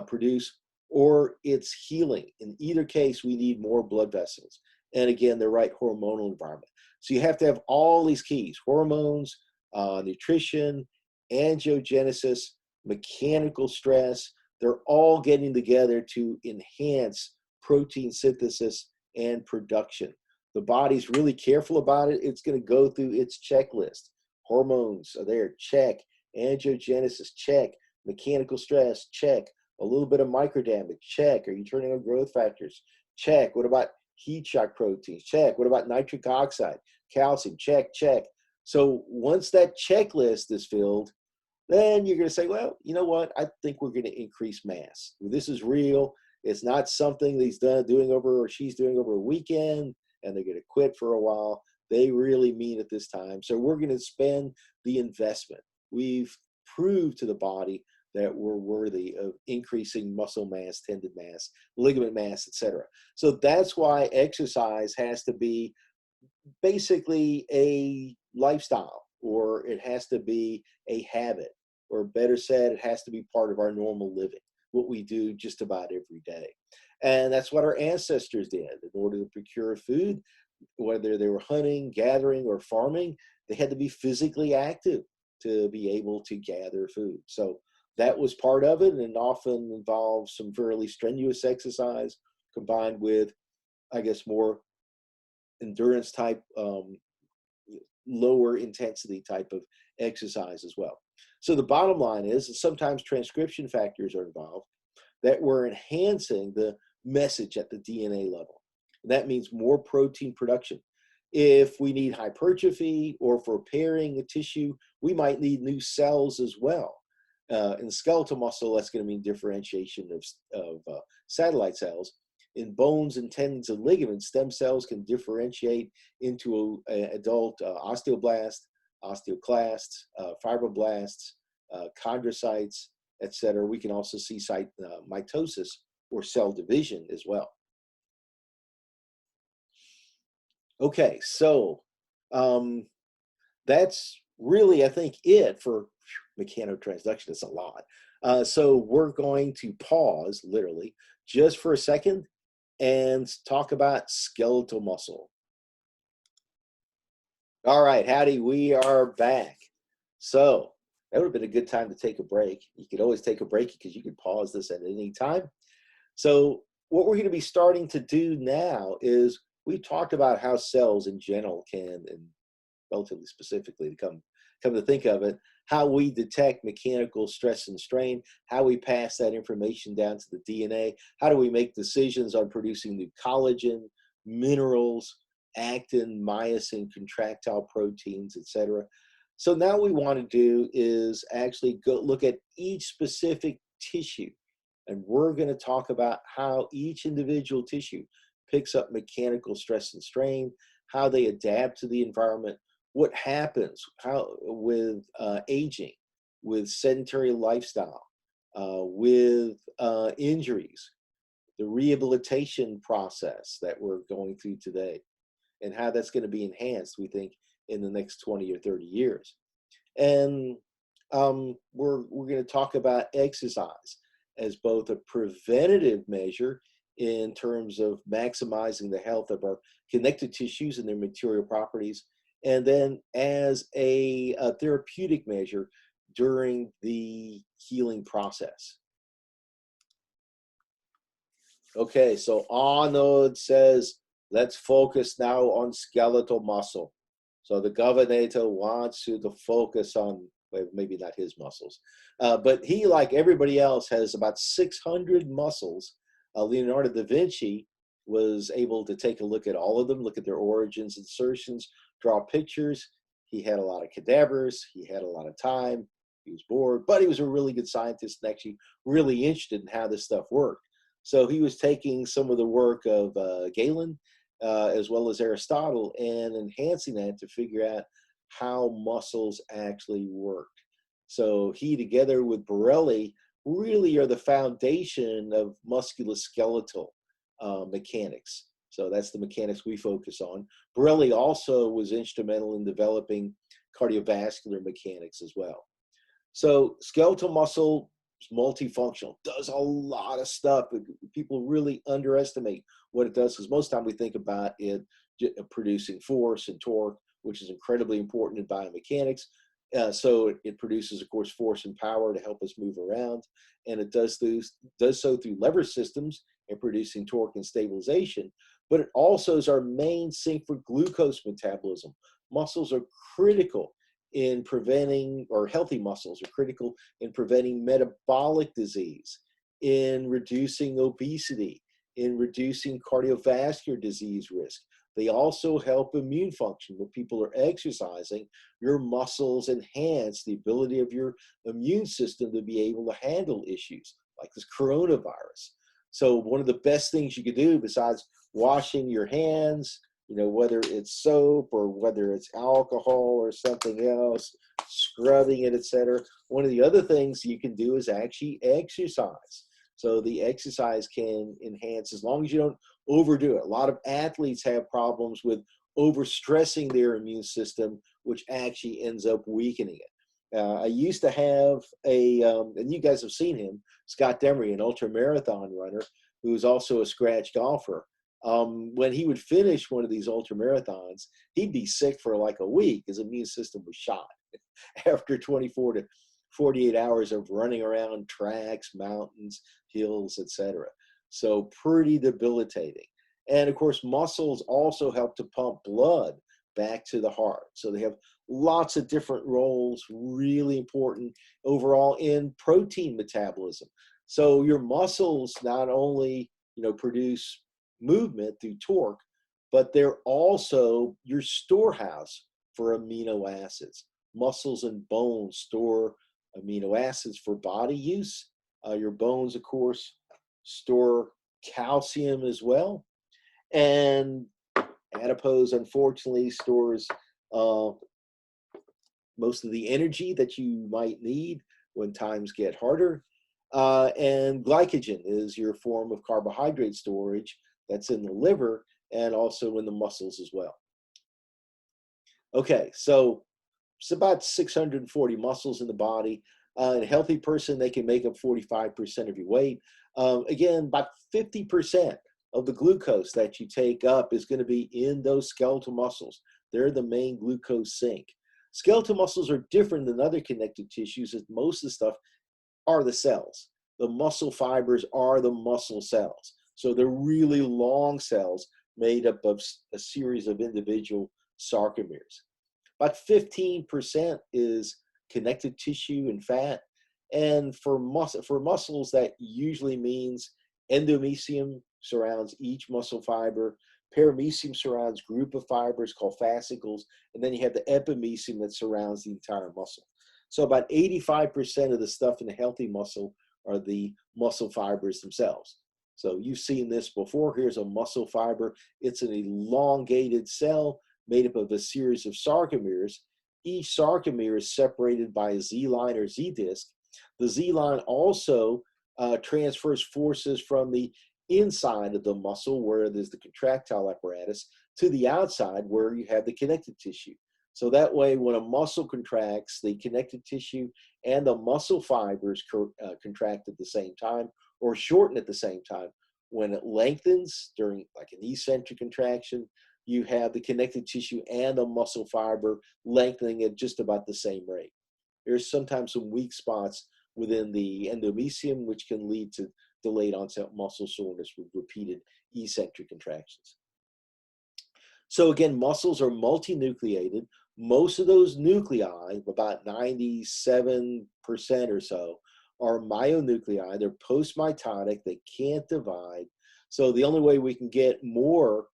produce or it's healing. In either case, we need more blood vessels. And again, the right hormonal environment. So you have to have all these keys: hormones, nutrition, angiogenesis, mechanical stress. They're all getting together to enhance protein synthesis and production. The body's really careful about it. It's going to go through its checklist. Hormones are there, check. Angiogenesis, check. Mechanical stress, check. A little bit of microdamage, check. Are you turning on growth factors? Check. What about heat shock proteins? Check. What about nitric oxide? Calcium, check, check. So once that checklist is filled, then you're going to say, well, you know what? I think we're going to increase mass. This is real. It's not something that he's doing over or she's doing over a weekend and they're going to quit for a while. They really mean it this time. So we're going to spend the investment. We've proved to the body that were worthy of increasing muscle mass, tendon mass, ligament mass, etc. So that's why exercise has to be basically a lifestyle, or it has to be a habit, or better said, it has to be part of our normal living, what we do just about every day. And that's what our ancestors did. In order to procure food, whether they were hunting, gathering, or farming, they had to be physically active to be able to gather food. So that was part of it, and often involves some fairly strenuous exercise combined with, I guess, more endurance type, lower intensity type of exercise as well. So the bottom line is that sometimes transcription factors are involved that we're enhancing the message at the DNA level. That means more protein production. If we need hypertrophy or for repairing a tissue, we might need new cells as well. In skeletal muscle, that's going to mean differentiation of satellite cells. In bones and tendons and ligaments, stem cells can differentiate into adult osteoblasts, osteoclasts, fibroblasts, chondrocytes, etc. We can also see mitosis or cell division as well. Okay, so that's really, I think, it for mechanotransduction. It's a lot. So we're going to pause, literally, just for a second and talk about skeletal muscle. All right, howdy, we are back. So that would have been a good time to take a break. You could always take a break because you could pause this at any time. So what we're going to be starting to do now is we talked about how cells in general can, and relatively specifically to come to think of it, how we detect mechanical stress and strain, how we pass that information down to the DNA, how do we make decisions on producing new collagen, minerals, actin, myosin, contractile proteins, etc. So now what we want to do is actually go look at each specific tissue, and we're going to talk about how each individual tissue picks up mechanical stress and strain, how they adapt to the environment, what happens with aging, with sedentary lifestyle, with injuries, the rehabilitation process that we're going through today, and how that's going to be enhanced, we think, in the next 20 or 30 years. And we're going to talk about exercise as both a preventative measure in terms of maximizing the health of our connective tissues and their material properties, and then as a therapeutic measure during the healing process. Okay, so Arnold says, let's focus now on skeletal muscle. So the governor wants you to focus on, well, maybe not his muscles, but he, like everybody else, has about 600 muscles. Leonardo da Vinci was able to take a look at all of them, look at their origins, insertions, draw pictures. He had a lot of cadavers. He had a lot of time. He was bored, but he was a really good scientist and actually really interested in how this stuff worked. So he was taking some of the work of Galen as well as Aristotle and enhancing that to figure out how muscles actually work. So he, together with Borelli, really are the foundation of musculoskeletal mechanics. So that's the mechanics we focus on. Borelli also was instrumental in developing cardiovascular mechanics as well. So skeletal muscle is multifunctional, does a lot of stuff. People really underestimate what it does, because most time we think about it producing force and torque, which is incredibly important in biomechanics. So it produces, of course, force and power to help us move around, and it does so through lever systems and producing torque and stabilization. But it also is our main sink for glucose metabolism. Muscles are critical in preventing, or healthy muscles are critical in preventing metabolic disease, in reducing obesity, in reducing cardiovascular disease risk. They also help immune function. When people are exercising, your muscles enhance the ability of your immune system to be able to handle issues like this coronavirus. So one of the best things you could do, besides washing your hands, whether it's soap or whether it's alcohol or something else, scrubbing it, etc. One of the other things you can do is actually exercise. So the exercise can enhance, as long as you don't overdo it. A lot of athletes have problems with overstressing their immune system, which actually ends up weakening it. I used to have and you guys have seen him, Scott Demery, an ultra marathon runner who is also a scratch golfer. When he would finish one of these ultra marathons, he'd be sick for like a week. His immune system was shot after 24 to 48 hours of running around tracks, mountains, hills, etc. So pretty debilitating. And of course, muscles also help to pump blood back to the heart. So they have lots of different roles, really important overall in protein metabolism. So your muscles not only, produce movement through torque, but they're also your storehouse for amino acids. Muscles and bones store amino acids for body use. Your bones, of course, store calcium as well. And adipose, unfortunately, stores most of the energy that you might need when times get harder. And glycogen is your form of carbohydrate storage that's in the liver and also in the muscles as well. Okay, so it's about 640 muscles in the body. In a healthy person, they can make up 45% of your weight. Again, about 50% of the glucose that you take up is going to be in those skeletal muscles. They're the main glucose sink. Skeletal muscles are different than other connective tissues, as most of the stuff are the cells. The muscle fibers are the muscle cells. So they're really long cells made up of a series of individual sarcomeres. About 15% is connective tissue and fat. And for muscles, that usually means endomysium surrounds each muscle fiber. Paramecium surrounds a group of fibers called fascicles. And then you have the epimysium that surrounds the entire muscle. So about 85% of the stuff in a healthy muscle are the muscle fibers themselves. So you've seen this before. Here's a muscle fiber. It's an elongated cell made up of a series of sarcomeres. Each sarcomere is separated by a Z-line or Z-disc. The Z-line also transfers forces from the inside of the muscle, where there's the contractile apparatus, to the outside, where you have the connective tissue. So that way, when a muscle contracts, the connective tissue and the muscle fibers contract at the same time or shorten at the same time. When it lengthens during like an eccentric contraction, you have the connective tissue and the muscle fiber lengthening at just about the same rate. There's sometimes some weak spots within the endomysium, which can lead to delayed onset muscle soreness with repeated eccentric contractions. So again, muscles are multinucleated. Most of those nuclei, about 97% or so, are myonuclei. They're postmitotic. They can't divide. So the only way we can get more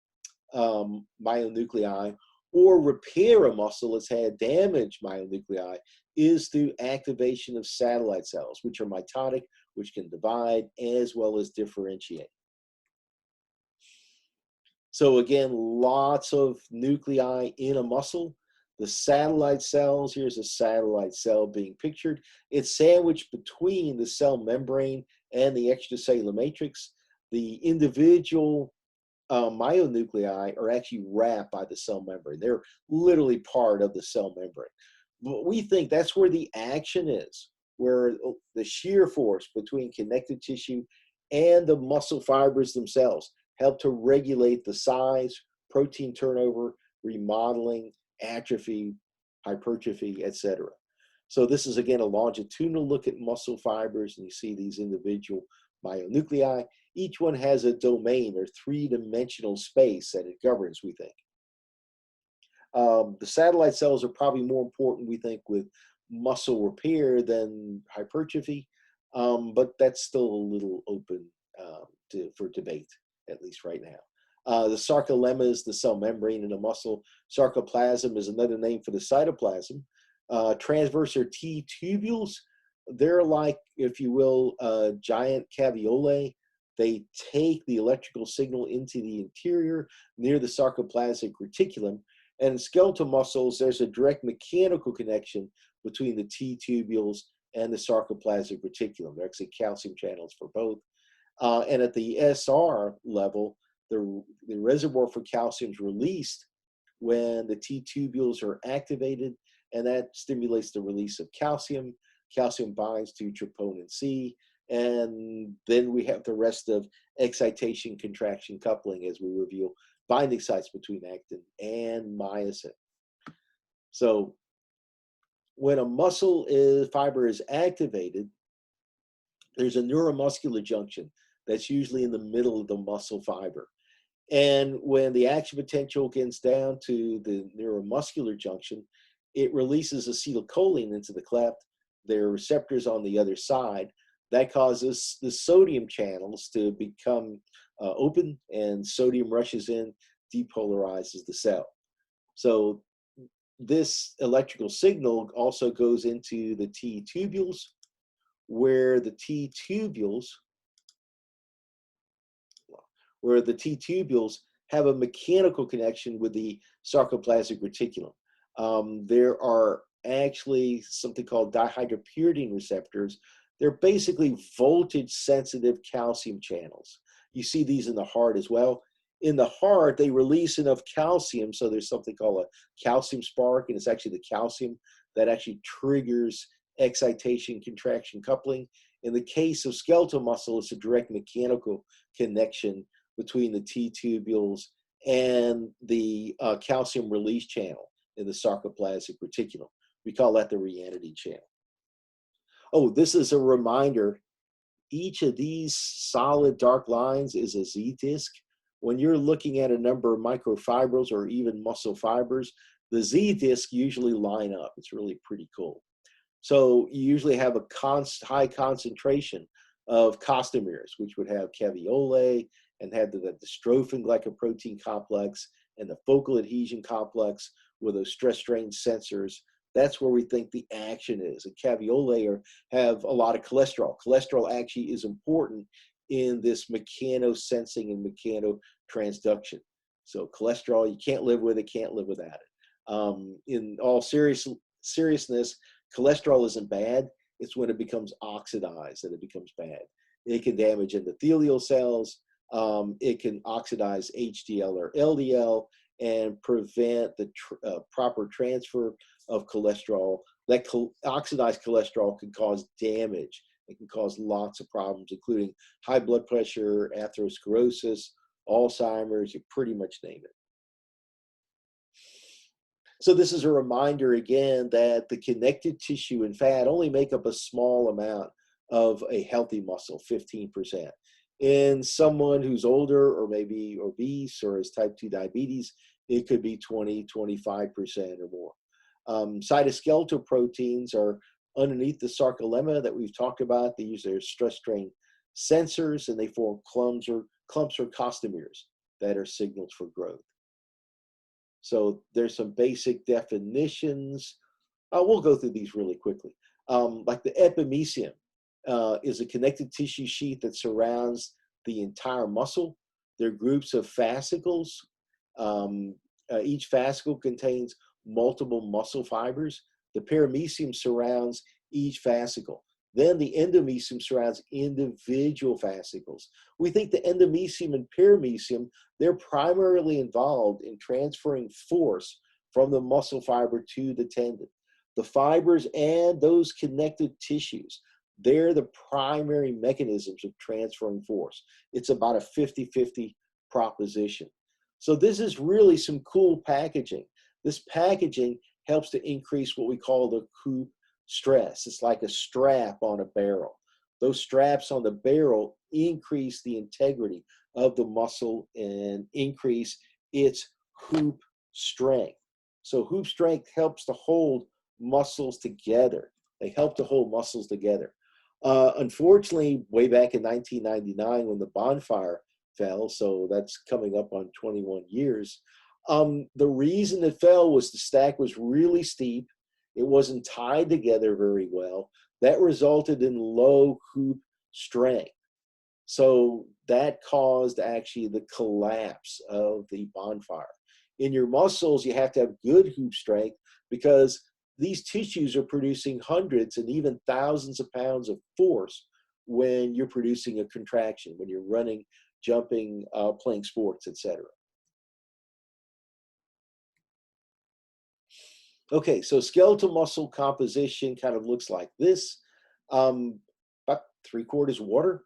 myonuclei or repair a muscle that's had damaged myonuclei is through activation of satellite cells, which are mitotic, which can divide as well as differentiate. So again, lots of nuclei in a muscle. The satellite cells, here's a satellite cell being pictured. It's sandwiched between the cell membrane and the extracellular matrix. The individual myonuclei are actually wrapped by the cell membrane. They're literally part of the cell membrane. But we think that's where the action is, where the shear force between connective tissue and the muscle fibers themselves help to regulate the size, protein turnover, remodeling, atrophy, hypertrophy, etc. So this is, again, a longitudinal look at muscle fibers, and you see these individual myonuclei. Each one has a domain or three-dimensional space that it governs, we think. The satellite cells are probably more important, we think, with muscle repair than hypertrophy, but that's still a little open for debate, at least right now. The sarcolemma is the cell membrane in a muscle. Sarcoplasm is another name for the cytoplasm. Transverse or T tubules, they're like, if you will, giant caveolae. They take the electrical signal into the interior near the sarcoplasmic reticulum. And in skeletal muscles, there's a direct mechanical connection between the T tubules and the sarcoplasmic reticulum. They're actually calcium channels for both. And at the SR level, the reservoir for calcium is released when the T tubules are activated, and that stimulates the release of calcium. Calcium binds to troponin C, and then we have the rest of excitation, contraction, coupling as we reveal binding sites between actin and myosin. So when a muscle fiber is activated, there's a neuromuscular junction that's usually in the middle of the muscle fiber. And when the action potential gets down to the neuromuscular junction, it releases acetylcholine into the cleft. There are receptors on the other side. That causes the sodium channels to become open, and sodium rushes in, depolarizes the cell. So this electrical signal also goes into the T tubules, where the T tubules have a mechanical connection with the sarcoplasmic reticulum. There are actually something called dihydropyridine receptors. They're basically voltage-sensitive calcium channels. You see these in the heart as well. In the heart, they release enough calcium, so there's something called a calcium spark, and it's actually the calcium that actually triggers excitation, contraction, coupling. In the case of skeletal muscle, it's a direct mechanical connection between the T tubules and the calcium release channel in the sarcoplasmic reticulum. We call that the Ryanodine channel. Oh, this is a reminder. Each of these solid dark lines is a Z disc. When you're looking at a number of microfibrils or even muscle fibers, the Z disc usually line up. It's really pretty cool. So you usually have a high concentration of costomeres, which would have caveolae and have the dystrophin glycoprotein complex and the focal adhesion complex with those stress-strain sensors. That's where we think the action is. And caveolae have a lot of cholesterol. Cholesterol actually is important in this mechanosensing and mechanotransduction. So cholesterol, you can't live with it, can't live without it. In all seriousness, cholesterol isn't bad. It's when it becomes oxidized that it becomes bad. It can damage endothelial cells. It can oxidize HDL or LDL and prevent the proper transfer of cholesterol. That oxidized cholesterol can cause damage. It can cause lots of problems, including high blood pressure, atherosclerosis, Alzheimer's, you pretty much name it. So this is a reminder again that the connective tissue and fat only make up a small amount of a healthy muscle, 15%. In someone who's older or maybe obese or has type 2 diabetes, it could be 20, 25% or more. Cytoskeletal proteins are underneath the sarcolemma that we've talked about. They use their stress-strain sensors, and they form clumps or costomeres that are signals for growth. So there's some basic definitions. We'll go through these really quickly. Like the epimysium is a connective tissue sheath that surrounds the entire muscle. They're groups of fascicles. Each fascicle contains multiple muscle fibers. The perimysium surrounds each fascicle. Then the endomysium surrounds individual fascicles. We think the endomysium and perimysium, they're primarily involved in transferring force from the muscle fiber to the tendon. The fibers and those connective tissues, they're the primary mechanisms of transferring force. It's about a 50-50 proposition. So this is really some cool packaging. This packaging helps to increase what we call the hoop stress. It's like a strap on a barrel. Those straps on the barrel increase the integrity of the muscle and increase its hoop strength. So hoop strength helps to hold muscles together. They help to hold muscles together. Unfortunately, way back in 1999 when the bonfire fell, so that's coming up on 21 years, the reason it fell was the stack was really steep. It wasn't tied together very well. That resulted in low hoop strength. So that caused actually the collapse of the bonfire. In your muscles, you have to have good hoop strength because these tissues are producing hundreds and even thousands of pounds of force when you're producing a contraction, when you're running, jumping, playing sports, etc. Okay, so skeletal muscle composition kind of looks like this. About 3/4 water.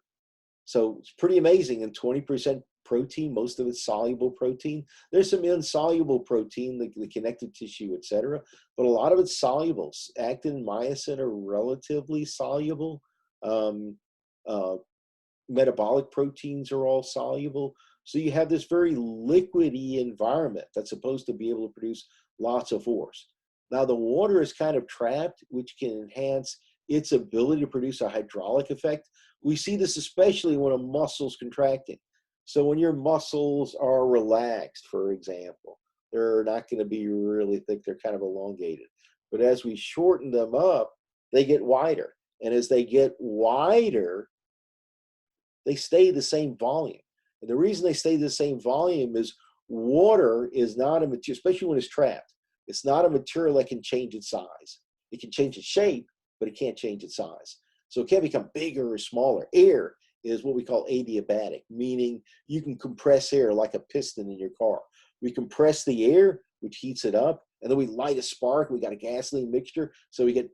So it's pretty amazing. And 20% protein, most of it's soluble protein. There's some insoluble protein, the connective tissue, etc. But a lot of it's soluble. Actin and myosin are relatively soluble. Um, uh, Metabolic proteins are all soluble. So you have this very liquidy environment that's supposed to be able to produce lots of force. Now the water is kind of trapped, which can enhance its ability to produce a hydraulic effect. We see this especially when a muscle's contracting. So when your muscles are relaxed, for example, they're not going to be really thick, they're kind of elongated. But as we shorten them up, they get wider. And as they get wider, they stay the same volume. And the reason they stay the same volume is water is not a material, especially when it's trapped. It's not a material that can change its size. It can change its shape, but it can't change its size. So it can't become bigger or smaller. Air is what we call adiabatic, meaning you can compress air like a piston in your car. We compress the air, which heats it up, and then we light a spark. We got a gasoline mixture, so we get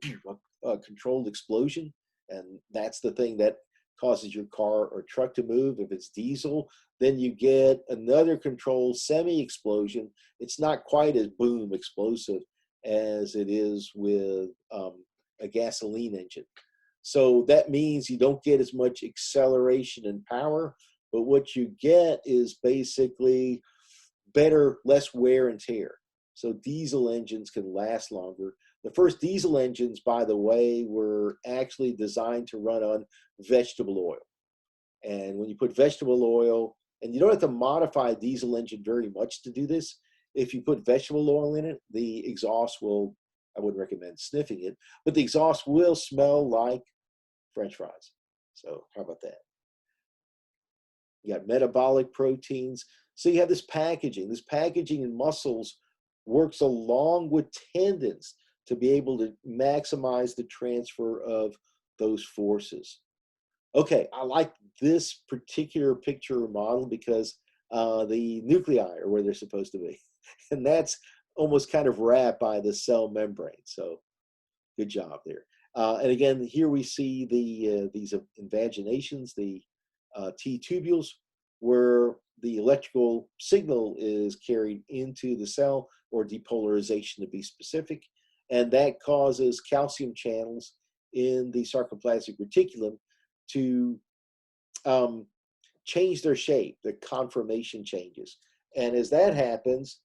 a controlled explosion. And that's the thing that causes your car or truck to move. If it's diesel, then you get another controlled semi-explosion. It's not quite as boom explosive as it is with a gasoline engine. So that means you don't get as much acceleration and power, but what you get is basically better, less wear and tear. So diesel engines can last longer. The first diesel engines, by the way, were actually designed to run on vegetable oil. And when you put vegetable oil, and you don't have to modify a diesel engine very much to do this, if you put vegetable oil in it, the exhaust will, I wouldn't recommend sniffing it, but the exhaust will smell like French fries. So how about that? You got metabolic proteins. So you have this packaging. This packaging in muscles works along with tendons to be able to maximize the transfer of those forces. Okay, I like this particular picture or model because the nuclei are where they're supposed to be. And that's almost kind of wrapped by the cell membrane. So good job there. And again, here we see these invaginations, the T tubules, where the electrical signal is carried into the cell, or depolarization to be specific. And that causes calcium channels in the sarcoplasmic reticulum to change their shape. The conformation changes. And as that happens,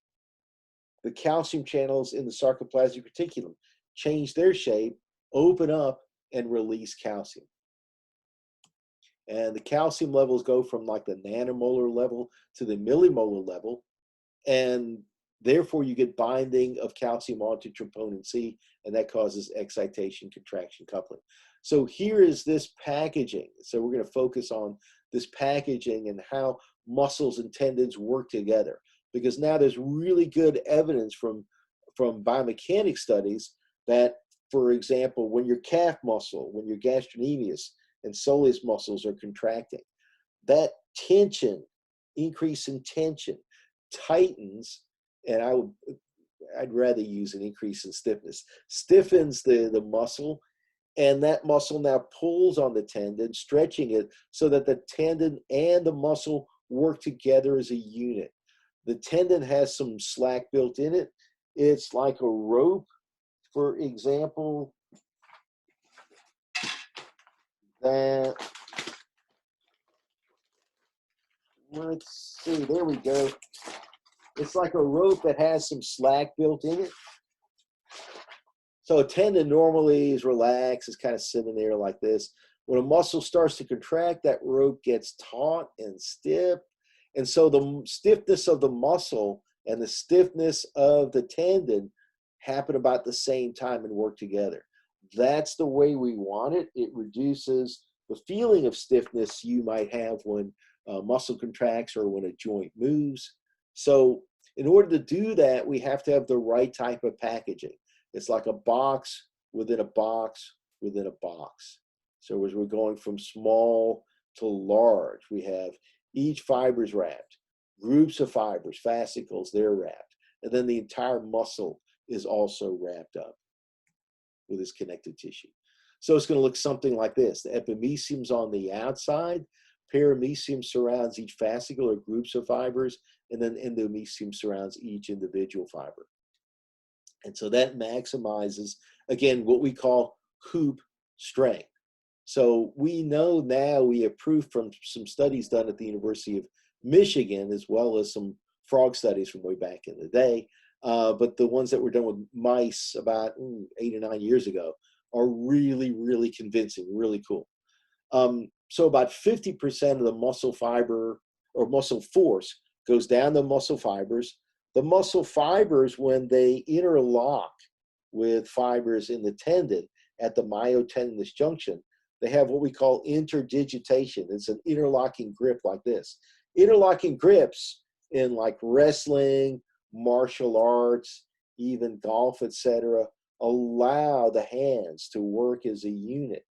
the calcium channels in the sarcoplasmic reticulum change their shape, open up, and release calcium. And the calcium levels go from like the nanomolar level to the millimolar level. And therefore, you get binding of calcium onto troponin C, and that causes excitation, contraction, coupling. So here is this packaging. So we're going to focus on this packaging and how muscles and tendons work together, because now there's really good evidence from biomechanics studies that, for example, when your calf muscle, when your gastrocnemius and soleus muscles are contracting, that tension, increase in tension, tightens, and I'd rather use an increase in stiffness, stiffens the muscle, and that muscle now pulls on the tendon, stretching it so that the tendon and the muscle work together as a unit. The tendon has some slack built in it. It's like a rope, for example, that, let's see, there we go. It's like a rope that has some slack built in it. So a tendon normally is relaxed, it's kind of sitting there like this. When a muscle starts to contract, that rope gets taut and stiff. And so the stiffness of the muscle and the stiffness of the tendon happen about the same time and work together. That's the way we want it. It reduces the feeling of stiffness you might have when muscle contracts or when a joint moves. So in order to do that, we have to have the right type of packaging. It's like a box within a box within a box. So as we're going from small to large, we have each fiber's wrapped, groups of fibers, fascicles, they're wrapped, and then the entire muscle is also wrapped up with this connective tissue. So it's going to look something like this. The epimecium's on the outside, perimecium surrounds each fascicle or groups of fibers, and then endomecium surrounds each individual fiber. And so that maximizes, again, what we call hoop strength. So we know now, we have proof from some studies done at the University of Michigan, as well as some frog studies from way back in the day, but the ones that were done with mice about 8 or 9 years ago are really, really convincing, really cool. So about 50% of the muscle fiber or muscle force goes down the muscle fibers. The muscle fibers, when they interlock with fibers in the tendon at the myotendinous junction, they have what we call interdigitation. It's an interlocking grip like this. Interlocking grips in like wrestling, martial arts, even golf, etc., allow the hands to work as a unit.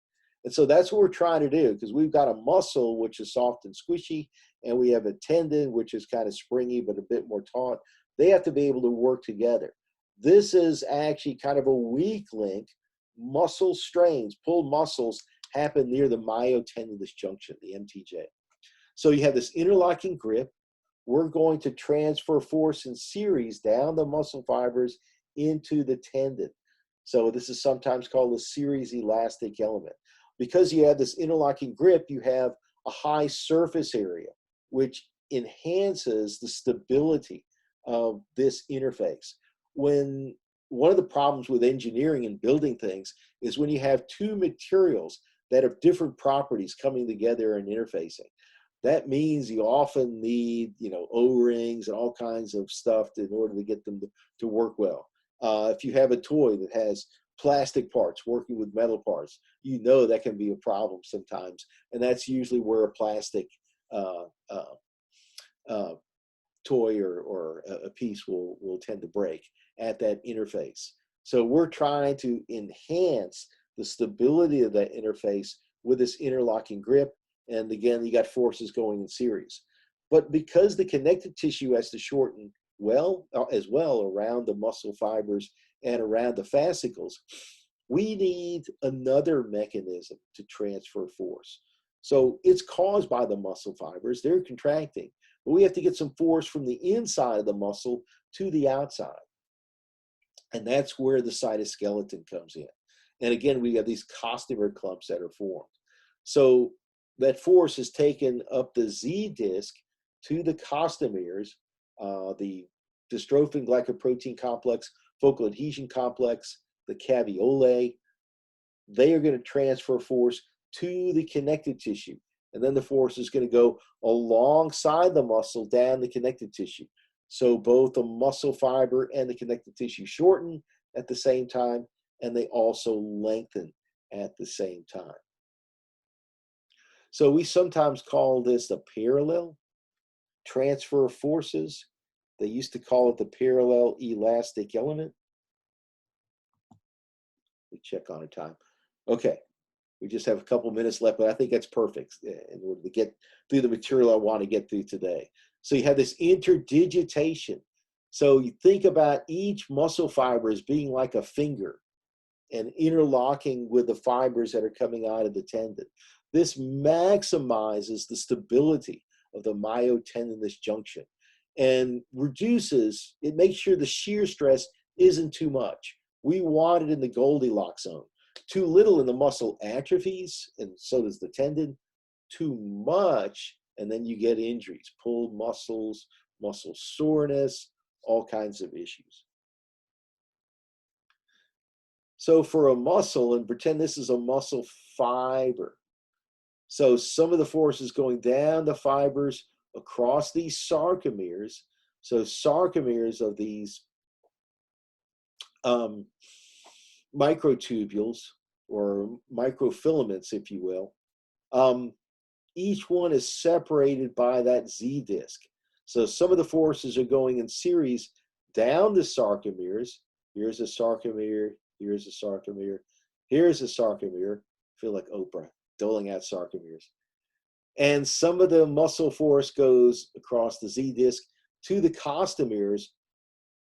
And so that's what we're trying to do, because we've got a muscle which is soft and squishy, and we have a tendon which is kind of springy but a bit more taut. They have to be able to work together. This is actually kind of a weak link. Muscle strains, pulled muscles, happen near the myotendinous junction, the MTJ. So you have this interlocking grip. We're going to transfer force in series down the muscle fibers into the tendon. So this is sometimes called a series elastic element. Because you have this interlocking grip, you have a high surface area, which enhances the stability of this interface. When one of the problems with engineering and building things is when you have two materials that have different properties coming together and interfacing. That means you often need, O-rings and all kinds of stuff in order to get them to work well. If you have a toy that has plastic parts working with metal parts, that can be a problem sometimes. And that's usually where a plastic toy or a piece will tend to break at that interface. So we're trying to enhance the stability of that interface with this interlocking grip. And again, you got forces going in series. But because the connective tissue has to shorten as well around the muscle fibers and around the fascicles, we need another mechanism to transfer force. So it's caused by the muscle fibers. They're contracting. But we have to get some force from the inside of the muscle to the outside. And that's where the cytoskeleton comes in. And again, we have these costomer clumps that are formed. So that force is taken up the Z disc to the costomeres, the dystrophin glycoprotein complex, focal adhesion complex, the caveolae. They are going to transfer force to the connective tissue. And then the force is going to go alongside the muscle down the connective tissue. So both the muscle fiber and the connective tissue shorten at the same time, and they also lengthen at the same time. So we sometimes call this the parallel transfer of forces. They used to call it the parallel elastic element. We check on a time. Okay, we just have a couple minutes left, but I think that's perfect in order to get through the material I want to get through today. So you have this interdigitation. So you think about each muscle fiber as being like a finger and interlocking with the fibers that are coming out of the tendon. This maximizes the stability of the myotendinous junction and it makes sure the shear stress isn't too much. We want it in the Goldilocks zone. Too little and the muscle atrophies, and so does the tendon. Too much, and then you get injuries, pulled muscles, muscle soreness, all kinds of issues. So for a muscle, and pretend this is a muscle fiber. So some of the force is going down the fibers across these sarcomeres. So sarcomeres of these microtubules or microfilaments, if you will. Each one is separated by that Z disc. So some of the forces are going in series down the sarcomeres Here's a sarcomere. Here's a sarcomere. Here's a sarcomere. I feel like Oprah doling out sarcomeres. And some of the muscle force goes across the Z disc to the costomeres,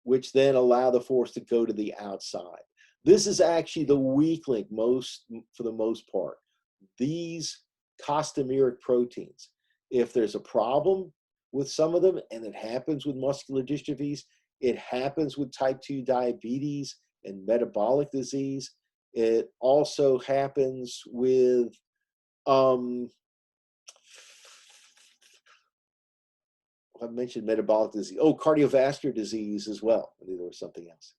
which then allow the force to go to the outside. This is actually the weak link for the most part. These costameric proteins, if there's a problem with some of them, and it happens with muscular dystrophies, it happens with type 2 diabetes and metabolic disease. It also happens with I mentioned metabolic disease. Oh, cardiovascular disease as well. I think there was something else.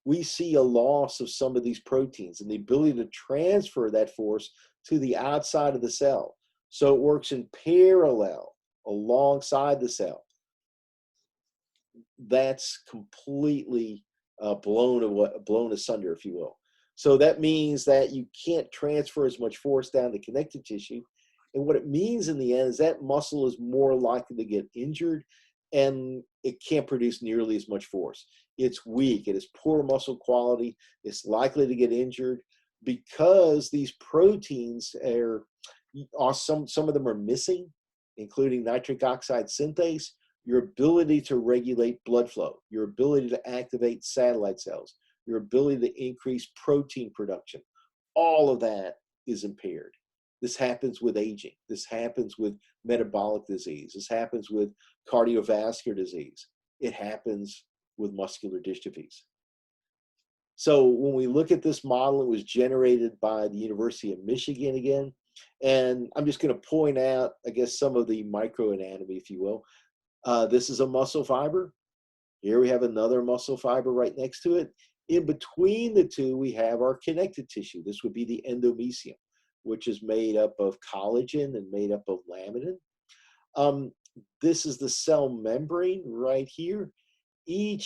We see a loss of some of these proteins and the ability to transfer that force to the outside of the cell. So it works in parallel alongside the cell. That's completely blown asunder, if you will. So that means that you can't transfer as much force down the connective tissue. And what it means in the end is that muscle is more likely to get injured and it can't produce nearly as much force. It's weak, it has poor muscle quality, it's likely to get injured because these proteins are some of them are missing, including nitric oxide synthase, your ability to regulate blood flow, your ability to activate satellite cells, your ability to increase protein production. All of that is impaired. This happens with aging. This happens with metabolic disease. This happens with cardiovascular disease. It happens with muscular dystrophies. So when we look at this model, it was generated by the University of Michigan again. And I'm just going to point out, I guess, some of the microanatomy, if you will. This is a muscle fiber. Here we have another muscle fiber right next to it. In between the two, we have our connective tissue. This would be the endomysium, which is made up of collagen and made up of laminin. This is the cell membrane right here. In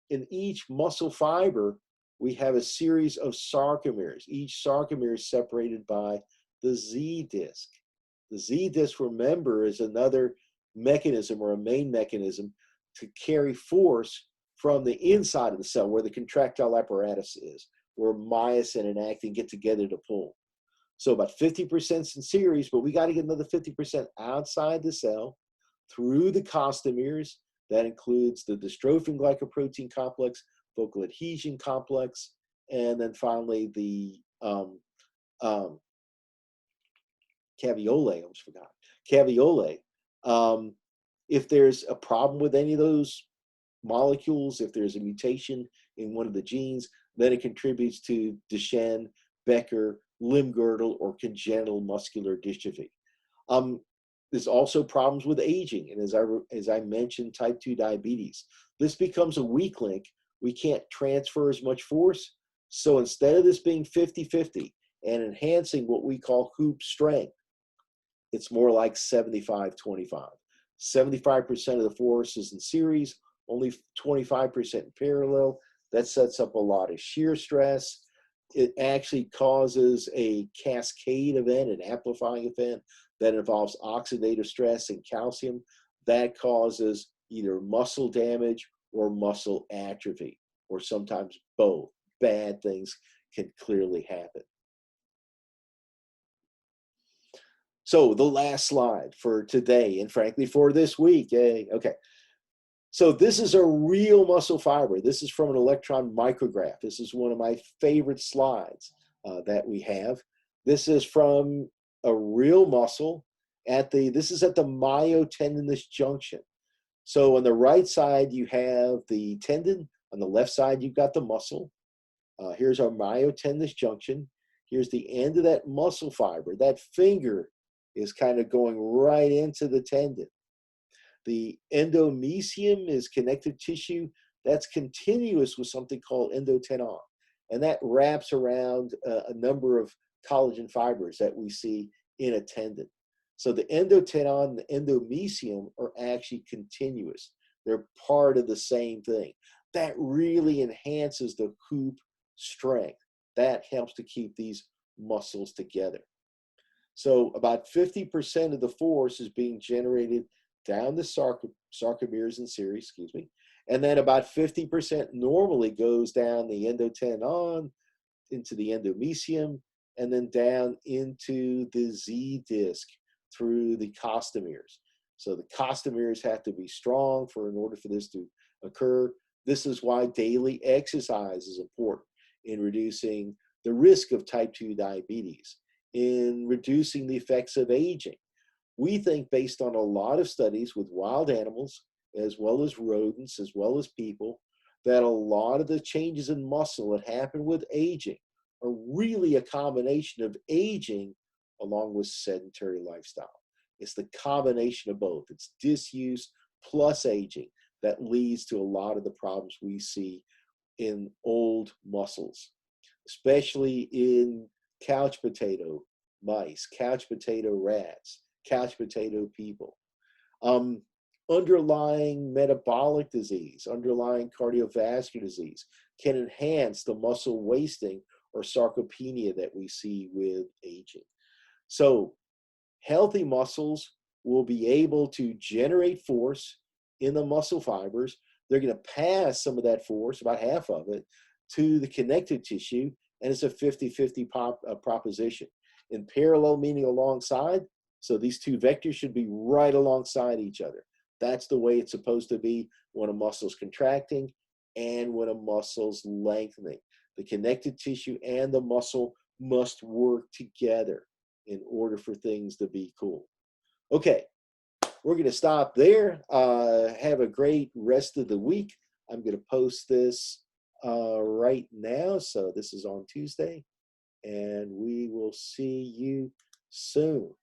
each muscle fiber, we have a series of sarcomeres. Each sarcomere is separated by the Z disc. The Z disc, remember, is another mechanism or a main mechanism to carry force from the inside of the cell where the contractile apparatus is, where myosin and actin get together to pull. So about 50% in series, but we got to get another 50% outside the cell through the costomeres. That includes the dystrophin glycoprotein complex, focal adhesion complex, and then finally the caveolae, I almost forgot. Caveolae. If there's a problem with any of those molecules, if there's a mutation in one of the genes, then it contributes to Duchenne, Becker, limb-girdle, or congenital muscular dystrophy. There's also problems with aging, and as I mentioned, type 2 diabetes. This becomes a weak link. We can't transfer as much force, so instead of this being 50-50 and enhancing what we call hoop strength, it's more like 75-25. 75% of the force is in series, only 25% in parallel. That sets up a lot of shear stress. It actually causes a cascade event, an amplifying event that involves oxidative stress and calcium. That causes either muscle damage or muscle atrophy, or sometimes both. Bad things can clearly happen. So the last slide for today, and frankly for this week. Okay. So this is a real muscle fiber. This is from an electron micrograph. This is one of my favorite slides that we have. This is from a real muscle this is at the myotendinous junction. So on the right side, you have the tendon. On the left side, you've got the muscle. Here's our myotendinous junction. Here's the end of that muscle fiber. That finger is kind of going right into the tendon. The endomysium is connective tissue that's continuous with something called endotenon, and that wraps around a number of collagen fibers that we see in a tendon. So the endotenon and the endomysium are actually continuous. They're part of the same thing. That really enhances the hoop strength. That helps to keep these muscles together. So about 50% of the force is being generated down the sarcomeres in series, And then about 50% normally goes down the endotenon into the endomysium, and then down into the Z disc through the costomeres. So the costomeres have to be strong in order for this to occur. This is why daily exercise is important in reducing the risk of type 2 diabetes, in reducing the effects of aging. We think, based on a lot of studies with wild animals, as well as rodents, as well as people, that a lot of the changes in muscle that happen with aging are really a combination of aging along with sedentary lifestyle. It's the combination of both. It's disuse plus aging that leads to a lot of the problems we see in old muscles, especially in couch potato mice, couch potato rats, couch potato people. Underlying metabolic disease, underlying cardiovascular disease can enhance the muscle wasting or sarcopenia that we see with aging. So healthy muscles will be able to generate force in the muscle fibers. They're going to pass some of that force, about half of it, to the connective tissue, and it's a 50-50 proposition. In parallel, meaning alongside, so these two vectors should be right alongside each other. That's the way it's supposed to be when a muscle's contracting and when a muscle's lengthening. The connective tissue and the muscle must work together in order for things to be cool. Okay, we're going to stop there. Have a great rest of the week. I'm going to post this right now. So this is on Tuesday, and we will see you soon.